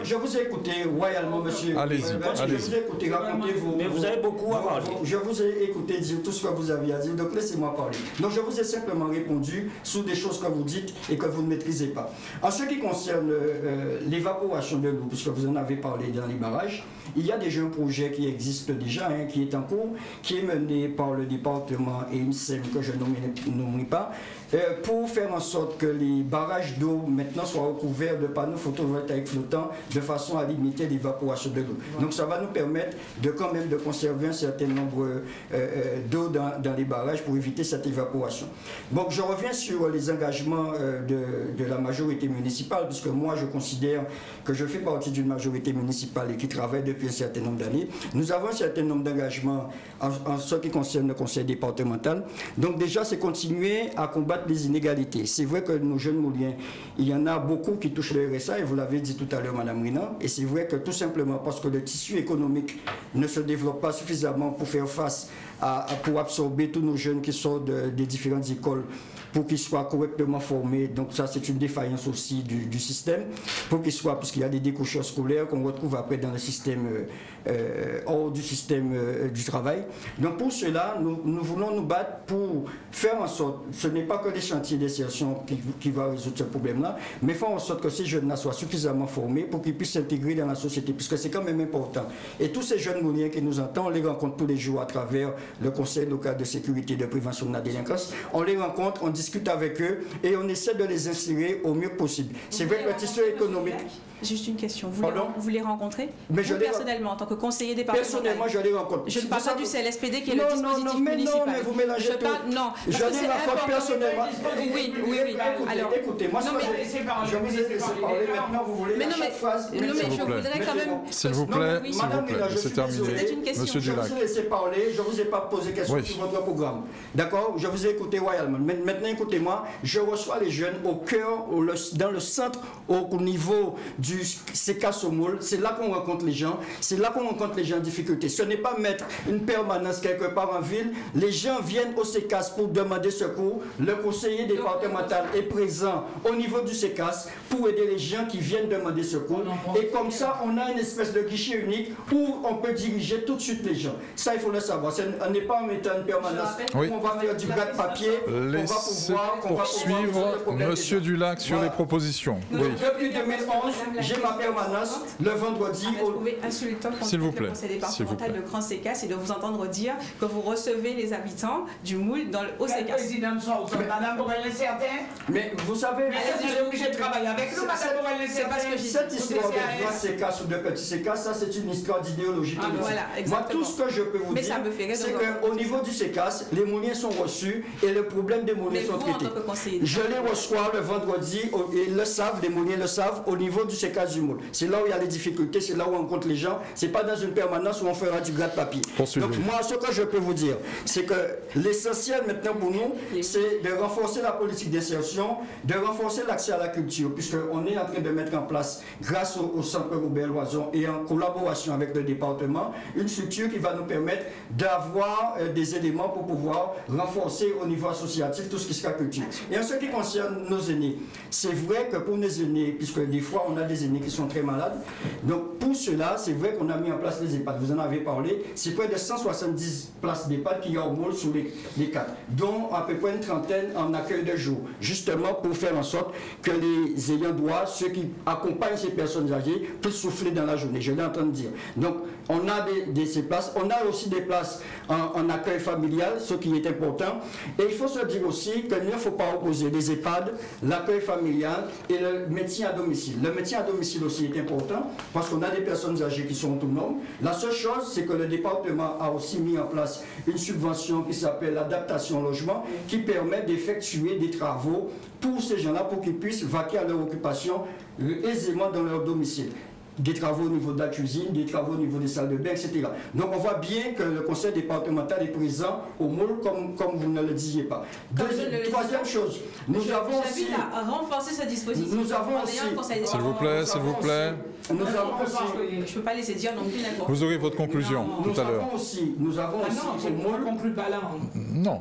S5: Je vous ai écouté royalement, monsieur.
S1: Allez-y,
S5: Je vous ai écouté, racontez-vous.
S3: Mais vous avez beaucoup à parler.
S5: Je vous ai écouté dire tout ce que vous aviez à dire, donc laissez-moi parler. Donc je vous ai simplement répondu sur des choses que vous dites et que vous ne maîtrisez pas. En ce qui concerne l'évaporation de l'eau, puisque vous en avez parlé dans les barrages, il y a déjà un projet qui existe déjà, hein, qui est en cours, qui est mené par le département et une SEM que je ne nommerai pas, pour faire en sorte que les barrages d'eau maintenant soient recouverts de panneaux photovoltaïques flottants de façon à limiter l'évaporation de l'eau. Donc ça va nous permettre de quand même de conserver un certain nombre d'eau dans les barrages pour éviter cette évaporation. Donc je reviens sur les engagements de la majorité municipale, puisque moi je considère que je fais partie d'une majorité municipale et qui travaille depuis un certain nombre d'années. Nous avons un certain nombre d'engagements en ce qui concerne le conseil départemental. Donc déjà c'est continuer à combattre les inégalités. C'est vrai que nos jeunes Mouliens, il y en a beaucoup qui touchent le RSA, et vous l'avez dit tout à l'heure, Mme Rina, et c'est vrai que tout simplement parce que le tissu économique ne se développe pas suffisamment pour faire face pour absorber tous nos jeunes qui sortent des différentes écoles, pour qu'ils soient correctement formés. Donc ça, c'est une défaillance aussi du système, pour qu'ils soient, puisqu'il y a des décrocheurs scolaires qu'on retrouve après dans le système, hors du système du travail. Donc pour cela, nous voulons nous battre pour faire en sorte, ce n'est pas que les chantiers d'insertion qui va résoudre ce problème-là, mais faire en sorte que ces jeunes-là soient suffisamment formés pour qu'ils puissent s'intégrer dans la société, puisque c'est quand même important. Et tous ces jeunes mouliens qui nous entendent, on les rencontre tous les jours à travers le Conseil local de sécurité et de prévention de la délinquance. On les rencontre, on discute avec eux et on essaie de les insérer au mieux possible. C'est vrai que le tissu économique...
S2: Juste une question. Vous les rencontrez?
S5: Mais je
S2: personnellement, en tant que conseiller départemental.
S5: Personnellement, je les rencontre.
S2: Je ne parle pas du CLSPD qui est le dispositif municipal.
S5: Non, mais vous mélangez tout.
S2: Non,
S5: je les rencontre personnellement.
S2: Oui.
S5: Alors, écoutez, moi, je vous ai laissé parler. Maintenant, vous voulez la chaque phrase.
S2: Non, mais je voudrais quand même...
S1: S'il vous plaît, c'est terminé. Monsieur Dulac.
S5: Je vous ai laissé parler, je ne vous ai pas posé question sur votre programme. D'accord? Je vous ai écouté royalement. Maintenant, écoutez-moi, je reçois les jeunes au cœur, dans le centre, au niveau du CECAS au Moule. C'est là qu'on rencontre les gens, c'est là qu'on rencontre les gens en difficulté. Ce n'est pas mettre une permanence quelque part en ville. Les gens viennent au CECAS pour demander secours. Le conseiller départemental est présent au niveau du CECAS pour aider les gens qui viennent demander secours. Et comme ça, on a une espèce de guichet unique où on peut diriger tout de suite les gens. Ça, il faut le savoir. On n'est pas en mettant une permanence où on va faire du gratte-papier.
S1: Laissez poursuivre Monsieur Dulac sur les propositions.
S5: Oui. Depuis 2011, j'ai ma permanence le vendredi.
S2: S'il vous plaît. Le conseil départemental de Grand CECAS et de vous entendre dire que vous recevez les habitants du Moule au CECAS.
S6: Madame Borel est certain.
S5: Mais vous savez,
S6: vous êtes obligé de travailler avec nous, Madame Borel est certain.
S5: Cette histoire de grand CECAS ou de petit CECAS, ça c'est une histoire d'idéologie politique. Moi, tout ce que je peux vous dire, c'est qu'au niveau du CECAS, les mouliens sont reçus et le problème des mouliens sont traités. Je les reçois le vendredi et le savent, les mouliens le savent, au niveau du CECAS du Moule. C'est là où il y a les difficultés, c'est là où on rencontre les gens. C'est pas dans une permanence où on fera du gratte-papier. Donc moi, ce que je peux vous dire, c'est que l'essentiel maintenant pour nous, c'est de renforcer la politique d'insertion, de renforcer l'accès à la culture, puisqu'on est en train de mettre en place, grâce au Centre Robert Loison et en collaboration avec le département, une structure qui va nous permettre d'avoir des éléments pour pouvoir renforcer au niveau associatif tout ce qui sera culture. Et en ce qui concerne nos aînés, c'est vrai que pour nos aînés, puisque des fois on a des aînés qui sont très malades, donc pour cela, c'est vrai qu'on a mis en place les EHPAD, vous en avez parlé, c'est près de 170 places d'EHPAD qu'il y a au Moule sur les 4, dont à peu près une trentaine en accueil de jour, justement pour faire en sorte que les ayants droit, ceux qui accompagnent ces personnes âgées, puissent souffler dans la journée, je l'ai entendu dire. Donc on a ces places, on a aussi des places en accueil familial, ce qui est important, et il faut se dire aussi qu'il ne faut pas opposer les EHPAD, l'accueil familial et le maintien à domicile. Le maintien à domicile aussi est important, parce qu'on a des personnes âgées qui sont autonomes. La seule chose, c'est que le département a aussi mis en place une subvention qui s'appelle l'adaptation logement, qui permet d'effectuer des travaux pour ces gens-là, pour qu'ils puissent vaquer à leur occupation aisément dans leur domicile. Des travaux au niveau de la cuisine, des travaux au niveau des salles de bain, etc. Donc on voit bien que le conseil départemental est présent au Moule, comme vous ne le disiez pas. Troisième chose, nous avons aussi...
S2: à renforcer ce dispositif.
S5: Nous avons aussi...
S1: S'il vous plaît, s'il vous plaît.
S5: Nous avons aussi...
S2: Je ne peux pas laisser dire non plus n'importe.
S1: Vous aurez votre conclusion tout à l'heure.
S5: Nous avons aussi...
S6: Non, on ne conclut pas là.
S1: Non,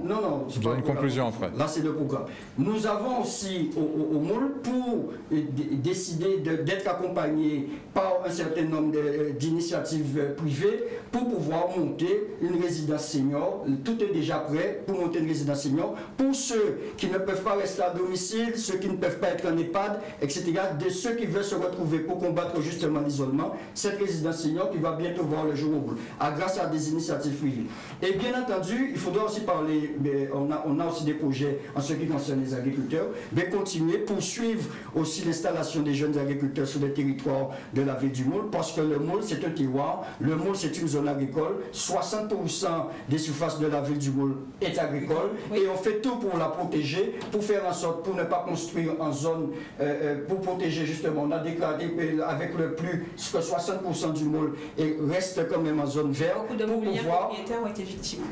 S1: vous aurez une conclusion après.
S5: Là, c'est le programme. Nous avons aussi au Moule, pour décider d'être accompagnés par un certain nombre d'initiatives privées pour pouvoir monter une résidence senior. Tout est déjà prêt pour monter une résidence senior. Pour ceux qui ne peuvent pas rester à domicile, ceux qui ne peuvent pas être en EHPAD, etc., de ceux qui veulent se retrouver pour combattre justement l'isolement, cette résidence senior qui va bientôt voir le jour au bout, grâce à des initiatives privées. Et bien entendu, il faudra aussi parler, mais on a aussi des projets en ce qui concerne les agriculteurs, mais continuer, poursuivre aussi l'installation des jeunes agriculteurs sur le territoire de la ville du Moule, parce que le Moule c'est un terroir, le Moule c'est une zone agricole, 60% des surfaces de la ville du Moule est agricole, et on fait tout pour la protéger, pour faire en sorte, pour ne pas construire en zone, pour protéger justement, on a déclaré avec le plus que 60% du Moule et reste quand même en zone verte.
S2: Beaucoup de mobiliers propriétaires ont été victimes.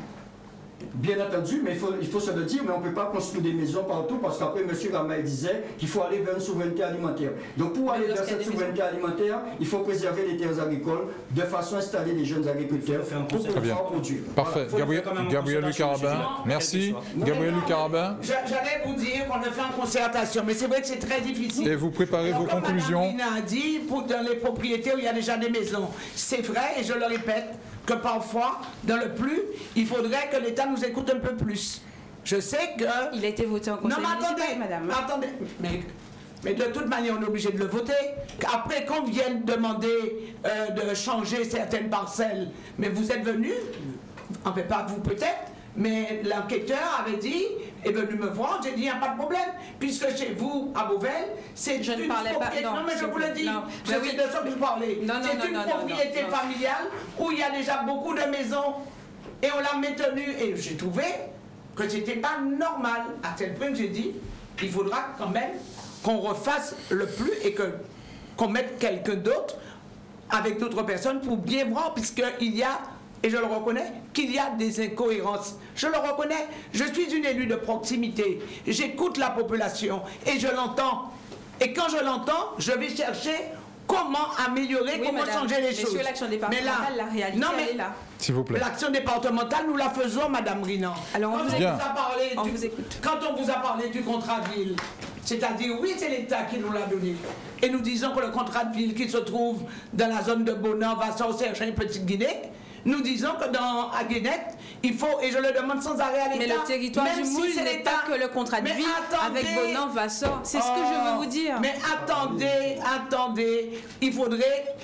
S5: Bien entendu, mais il faut se le dire, mais on ne peut pas construire des maisons partout parce qu'après, M. Ramaï disait qu'il faut aller vers une souveraineté alimentaire. Donc pour aller vers cette souveraineté alimentaire, il faut préserver les terres agricoles de façon à installer des jeunes agriculteurs pour pouvoir produire.
S1: Parfait.
S5: Voilà.
S1: Gabriel Lucarabin, merci. Gabriel Lucarabin.
S6: J'allais vous dire qu'on a fait en concertation, mais c'est vrai que c'est très difficile.
S1: Et vous préparez vos conclusions.
S6: Comme a dit, dans les propriétés où il y a déjà des maisons. C'est vrai, et je le répète, que parfois, dans le plus, il faudrait que l'État nous écoute un peu plus. Je sais que...
S2: Il a été voté en conseil municipal, madame.
S6: Attendez, mais de toute manière, on est obligé de le voter. Après qu'on vienne demander de changer certaines parcelles, mais vous êtes venu, en fait pas vous peut-être, mais l'enquêteur avait dit, est venu me voir, j'ai dit, il n'y a pas de problème, puisque chez vous, à Beauvais, c'est une propriété... Non, mais je vous le dis, c'est de ça que je parlais. C'est une propriété familiale où il y a déjà beaucoup de maisons, et on l'a maintenue, et j'ai trouvé que c'était pas normal, à tel point que j'ai dit, il faudra quand même qu'on refasse le plus et qu'on mette quelqu'un d'autre avec d'autres personnes pour bien voir, puisqu'il y a... Et je le reconnais, qu'il y a des incohérences. Je le reconnais, je suis une élue de proximité. J'écoute la population et je l'entends. Et quand je l'entends, je vais chercher comment améliorer, comment changer les choses.
S2: Sur l'action départementale, la réalité, elle est là.
S1: S'il vous plaît.
S6: L'action départementale, nous la faisons, Madame Rinan.
S2: Alors, on vous
S6: écoute. Quand on vous a parlé du contrat de ville, c'est-à-dire, oui, c'est l'État qui nous l'a donné. Et nous disons que le contrat de ville qui se trouve dans la zone de Bonan, Vasson, Sergent et Petite-Guinée, nous disons que à Guinette, il faut, et je le demande sans arrêt à l'État...
S2: Mais le territoire du Moule n'est pas que le contrat de ville avec Bonan, Vassor. C'est ce que je veux vous dire.
S6: Mais attendez, il faudrait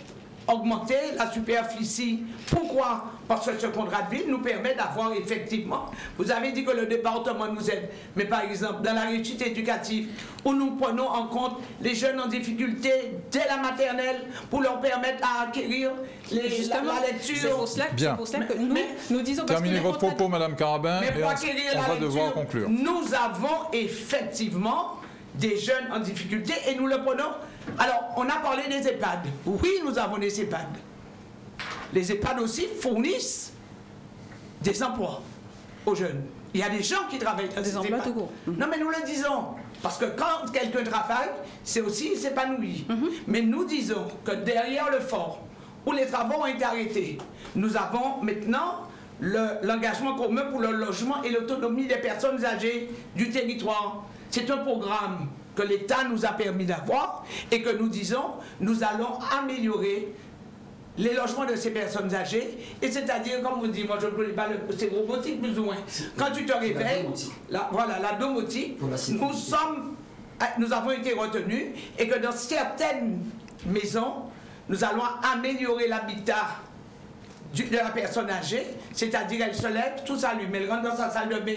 S6: augmenter la superficie. Pourquoi? Parce que ce contrat de ville nous permet d'avoir effectivement... Vous avez dit que le département nous aide, mais par exemple, dans la réussite éducative, où nous prenons en compte les jeunes en difficulté dès la maternelle pour leur permettre à acquérir la lecture.
S2: C'est pour cela que nous disons...
S1: Terminez votre propos, Madame Carabin, et on va devoir conclure.
S6: Nous avons effectivement des jeunes en difficulté et nous le prenons... Alors, on a parlé des EHPAD. Oui, nous avons des EHPAD. Les EHPAD aussi fournissent des emplois aux jeunes. Il y a des gens qui travaillent dans des emplois tout court. Non, mais nous le disons. Parce que quand quelqu'un travaille, c'est aussi s'épanouir. Mais nous disons que derrière le fort, où les travaux ont été arrêtés, nous avons maintenant l'engagement commun pour le logement et l'autonomie des personnes âgées du territoire. C'est un programme que l'État nous a permis d'avoir et que nous disons, nous allons améliorer les logements de ces personnes âgées. Et c'est-à-dire, comme vous dites, moi je ne connais pas, c'est robotique plus ou moins. Quand tu te réveilles, la domotique, nous avons été retenus et que dans certaines maisons, nous allons améliorer l'habitat de la personne âgée, c'est-à-dire elle se lève, tout s'allume, elle rentre dans sa salle de bain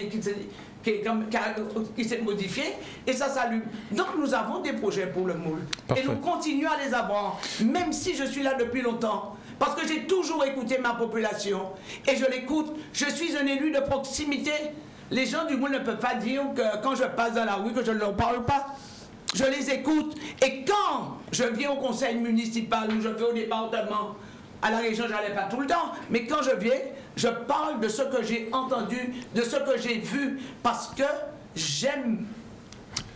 S6: qui s'est modifiée et ça s'allume. Donc nous avons des projets pour le Moule. Et nous continuons à les avoir, même si je suis là depuis longtemps. Parce que j'ai toujours écouté ma population et je l'écoute. Je suis un élu de proximité. Les gens du Moule ne peuvent pas dire que quand je passe dans la rue que je ne leur parle pas. Je les écoute. Et quand je viens au conseil municipal ou je vais au département, à la région, je n'allais pas tout le temps, mais quand je viens, je parle de ce que j'ai entendu, de ce que j'ai vu, parce que j'aime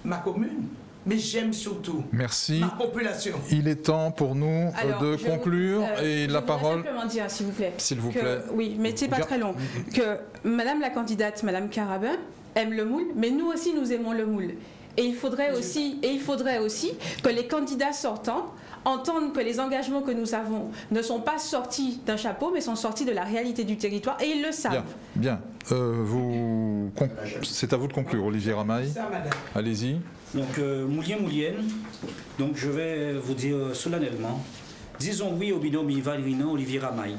S6: ma commune, mais j'aime surtout ma population.
S1: Il est temps pour nous de conclure et la parole...
S2: Je voudrais simplement dire, s'il vous plaît. Oui, mais c'est pas très long. Que Madame la candidate, Madame Carabin, aime le Moule, mais nous aussi, nous aimons le Moule. Et il faudrait aussi que les candidats sortants entendent que les engagements que nous avons ne sont pas sortis d'un chapeau, mais sont sortis de la réalité du territoire, et ils le savent.
S1: Bien. C'est à vous de conclure, Olivier Ramaï. Allez-y.
S3: Donc, Moulien-Moulienne, donc je vais vous dire solennellement, disons oui au binôme Yvan Rinan, Olivier Ramaï.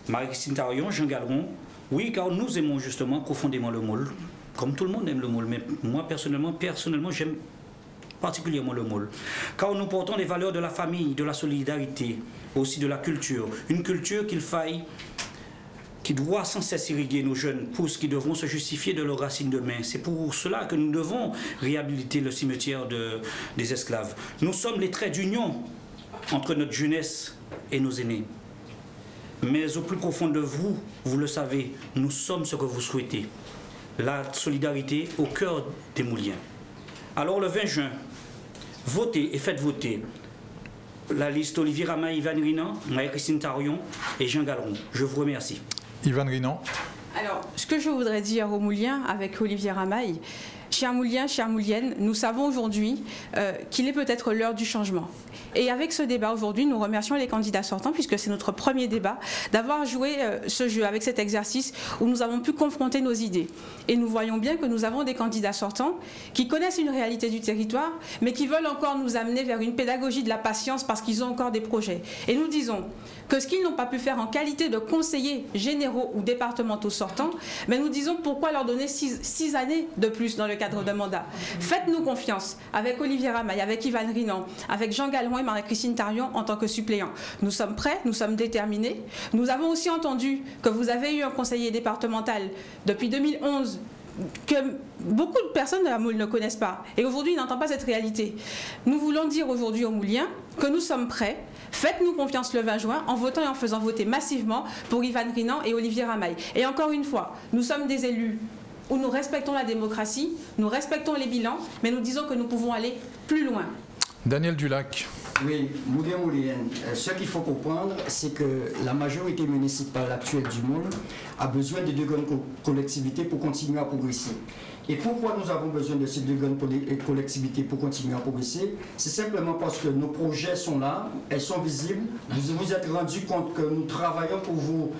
S3: Marie-Christine Tarion, Jean Galron, oui, car nous aimons justement profondément le Moule. Comme tout le monde aime le Moule, mais moi personnellement j'aime particulièrement le Moule. Car nous portons les valeurs de la famille, de la solidarité, aussi de la culture. Une culture qui doit sans cesse irriguer nos jeunes pousses qui devront se justifier de leurs racines demain. C'est pour cela que nous devons réhabiliter le cimetière des esclaves. Nous sommes les traits d'union entre notre jeunesse et nos aînés. Mais au plus profond de vous, vous le savez, nous sommes ce que vous souhaitez. La solidarité au cœur des Mouliens. Alors le 20 juin, votez et faites voter la liste Olivier Ramaille, Ivan Rinan, Marie-Christine Tarion et Jean Galeron. Je vous remercie.
S1: Ivan Rinan.
S2: Alors, ce que je voudrais dire aux Mouliens avec Olivier Ramaille, chers Mouliens, chères Mouliennes, nous savons aujourd'hui qu'il est peut-être l'heure du changement. Et avec ce débat aujourd'hui, nous remercions les candidats sortants, puisque c'est notre premier débat, d'avoir joué ce jeu avec cet exercice où nous avons pu confronter nos idées. Et nous voyons bien que nous avons des candidats sortants qui connaissent une réalité du territoire, mais qui veulent encore nous amener vers une pédagogie de la patience parce qu'ils ont encore des projets. Et nous disons que ce qu'ils n'ont pas pu faire en qualité de conseillers généraux ou départementaux sortants, mais nous disons pourquoi leur donner 6 années de plus dans le cadre de mandat. Faites-nous confiance avec Olivier Ramaille, avec Ivan Rinan, avec Jean Galeron et Marie-Christine Tarion en tant que suppléants. Nous sommes prêts, nous sommes déterminés. Nous avons aussi entendu que vous avez eu un conseiller départemental depuis 2011 que beaucoup de personnes de la Moule ne connaissent pas. Et aujourd'hui, ils n'entendent pas cette réalité. Nous voulons dire aujourd'hui aux Mouliens que nous sommes prêts. Faites-nous confiance le 20 juin en votant et en faisant voter massivement pour Ivan Rinan et Olivier Ramaille. Et encore une fois, nous sommes des élus où nous respectons la démocratie, nous respectons les bilans, mais nous disons que nous pouvons aller plus loin.
S1: Daniel Dulac.
S5: Oui, Moulien, ce qu'il faut comprendre, c'est que la majorité municipale actuelle du monde a besoin de deux grandes collectivités pour continuer à progresser. Et pourquoi nous avons besoin de ces deux grandes collectivités pour continuer à progresser? C'est simplement parce que nos projets sont là, elles sont visibles. Vous vous êtes rendu compte que nous travaillons pour vous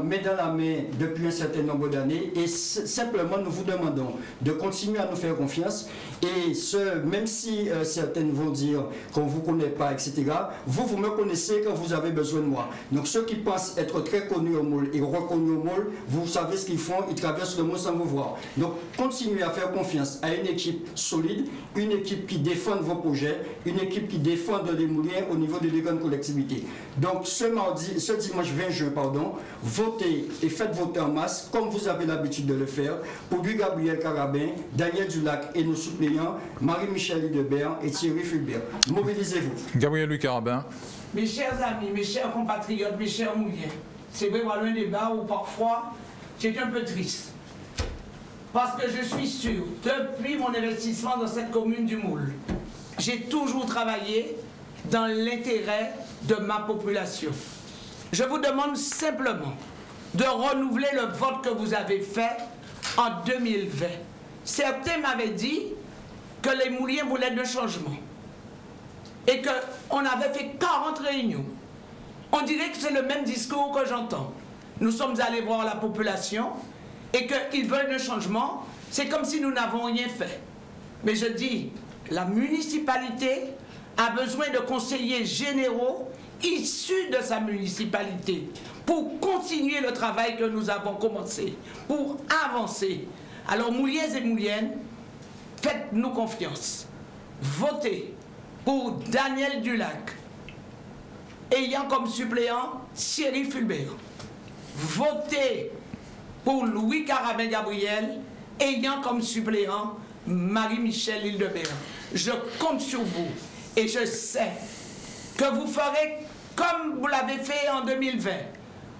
S5: main dans la main depuis un certain nombre d'années. Et simplement, nous vous demandons de continuer à nous faire confiance. Et même si certaines vont dire qu'on ne vous connaît pas, etc., vous me connaissez quand vous avez besoin de moi. Donc ceux qui pensent être très connus au Moule et reconnus au Moule, vous savez ce qu'ils font, ils traversent le monde sans vous voir. Donc continuez à faire confiance à une équipe solide, une équipe qui défend vos projets, une équipe qui défend les Mouliens au niveau des grandes collectivités. Donc ce dimanche 20 juin, votez et faites voter en masse, comme vous avez l'habitude de le faire, pour Guy-Gabriel Carabin, Daniel Dulac et nos suppléants, Marie-Michel Hildebert et Thierry Fulbert. Mobilisez-vous.
S1: Gabriel Carabin.
S6: Mes chers amis, mes chers compatriotes, mes chers Mouliens, c'est vraiment un débat où parfois j'étais un peu triste. Parce que je suis sûr, depuis mon investissement dans cette commune du Moule, j'ai toujours travaillé dans l'intérêt de ma population. Je vous demande simplement de renouveler le vote que vous avez fait en 2020. Certains m'avaient dit que les Mouliens voulaient de changement et qu'on avait fait 40 réunions. On dirait que c'est le même discours que j'entends. Nous sommes allés voir la population et qu'ils veulent un changement, c'est comme si nous n'avons rien fait. Mais je dis, la municipalité a besoin de conseillers généraux issus de sa municipalité pour continuer le travail que nous avons commencé, pour avancer. Alors, Mouliens et Mouliennes, faites-nous confiance. Votez pour Daniel Dulac, ayant comme suppléant Thierry Fulbert. Votez pour Louis Carabin Gabriel, ayant comme suppléant Marie-Michel Hildebert. Je compte sur vous et je sais que vous ferez comme vous l'avez fait en 2020.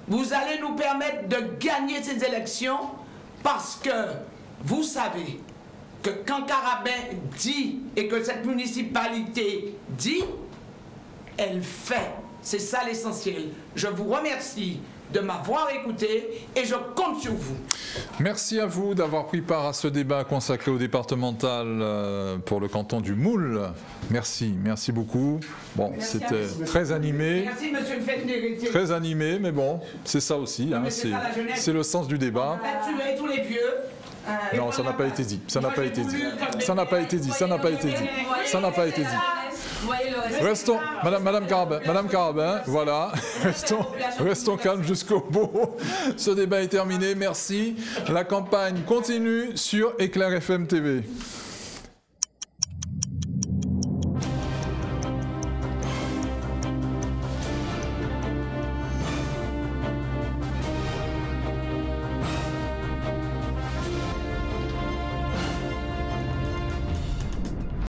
S6: Vous allez nous permettre de gagner ces élections parce que vous savez que quand Carabin dit et que cette municipalité dit, elle fait. C'est ça l'essentiel. Je vous remercie de m'avoir écouté et je compte sur vous.
S1: Très à vous d'avoir pris part à ce débat consacré au départemental pour le canton du Moule. Merci beaucoup. Bon, c'était très animé.
S6: Merci monsieur le fait.
S1: Très animé, mais bon, c'est ça aussi. Hein, c'est le sens du débat.
S6: On a tué tous les vieux.
S1: Non, ça n'a pas été dit. Ça n'a pas été dit. Ça n'a pas été dit. Ça n'a pas été dit. Ça n'a pas été dit. Restons, Madame Carabin, voilà, restons calmes jusqu'au bout. Ce débat est terminé, merci. La campagne continue sur Éclair FM TV.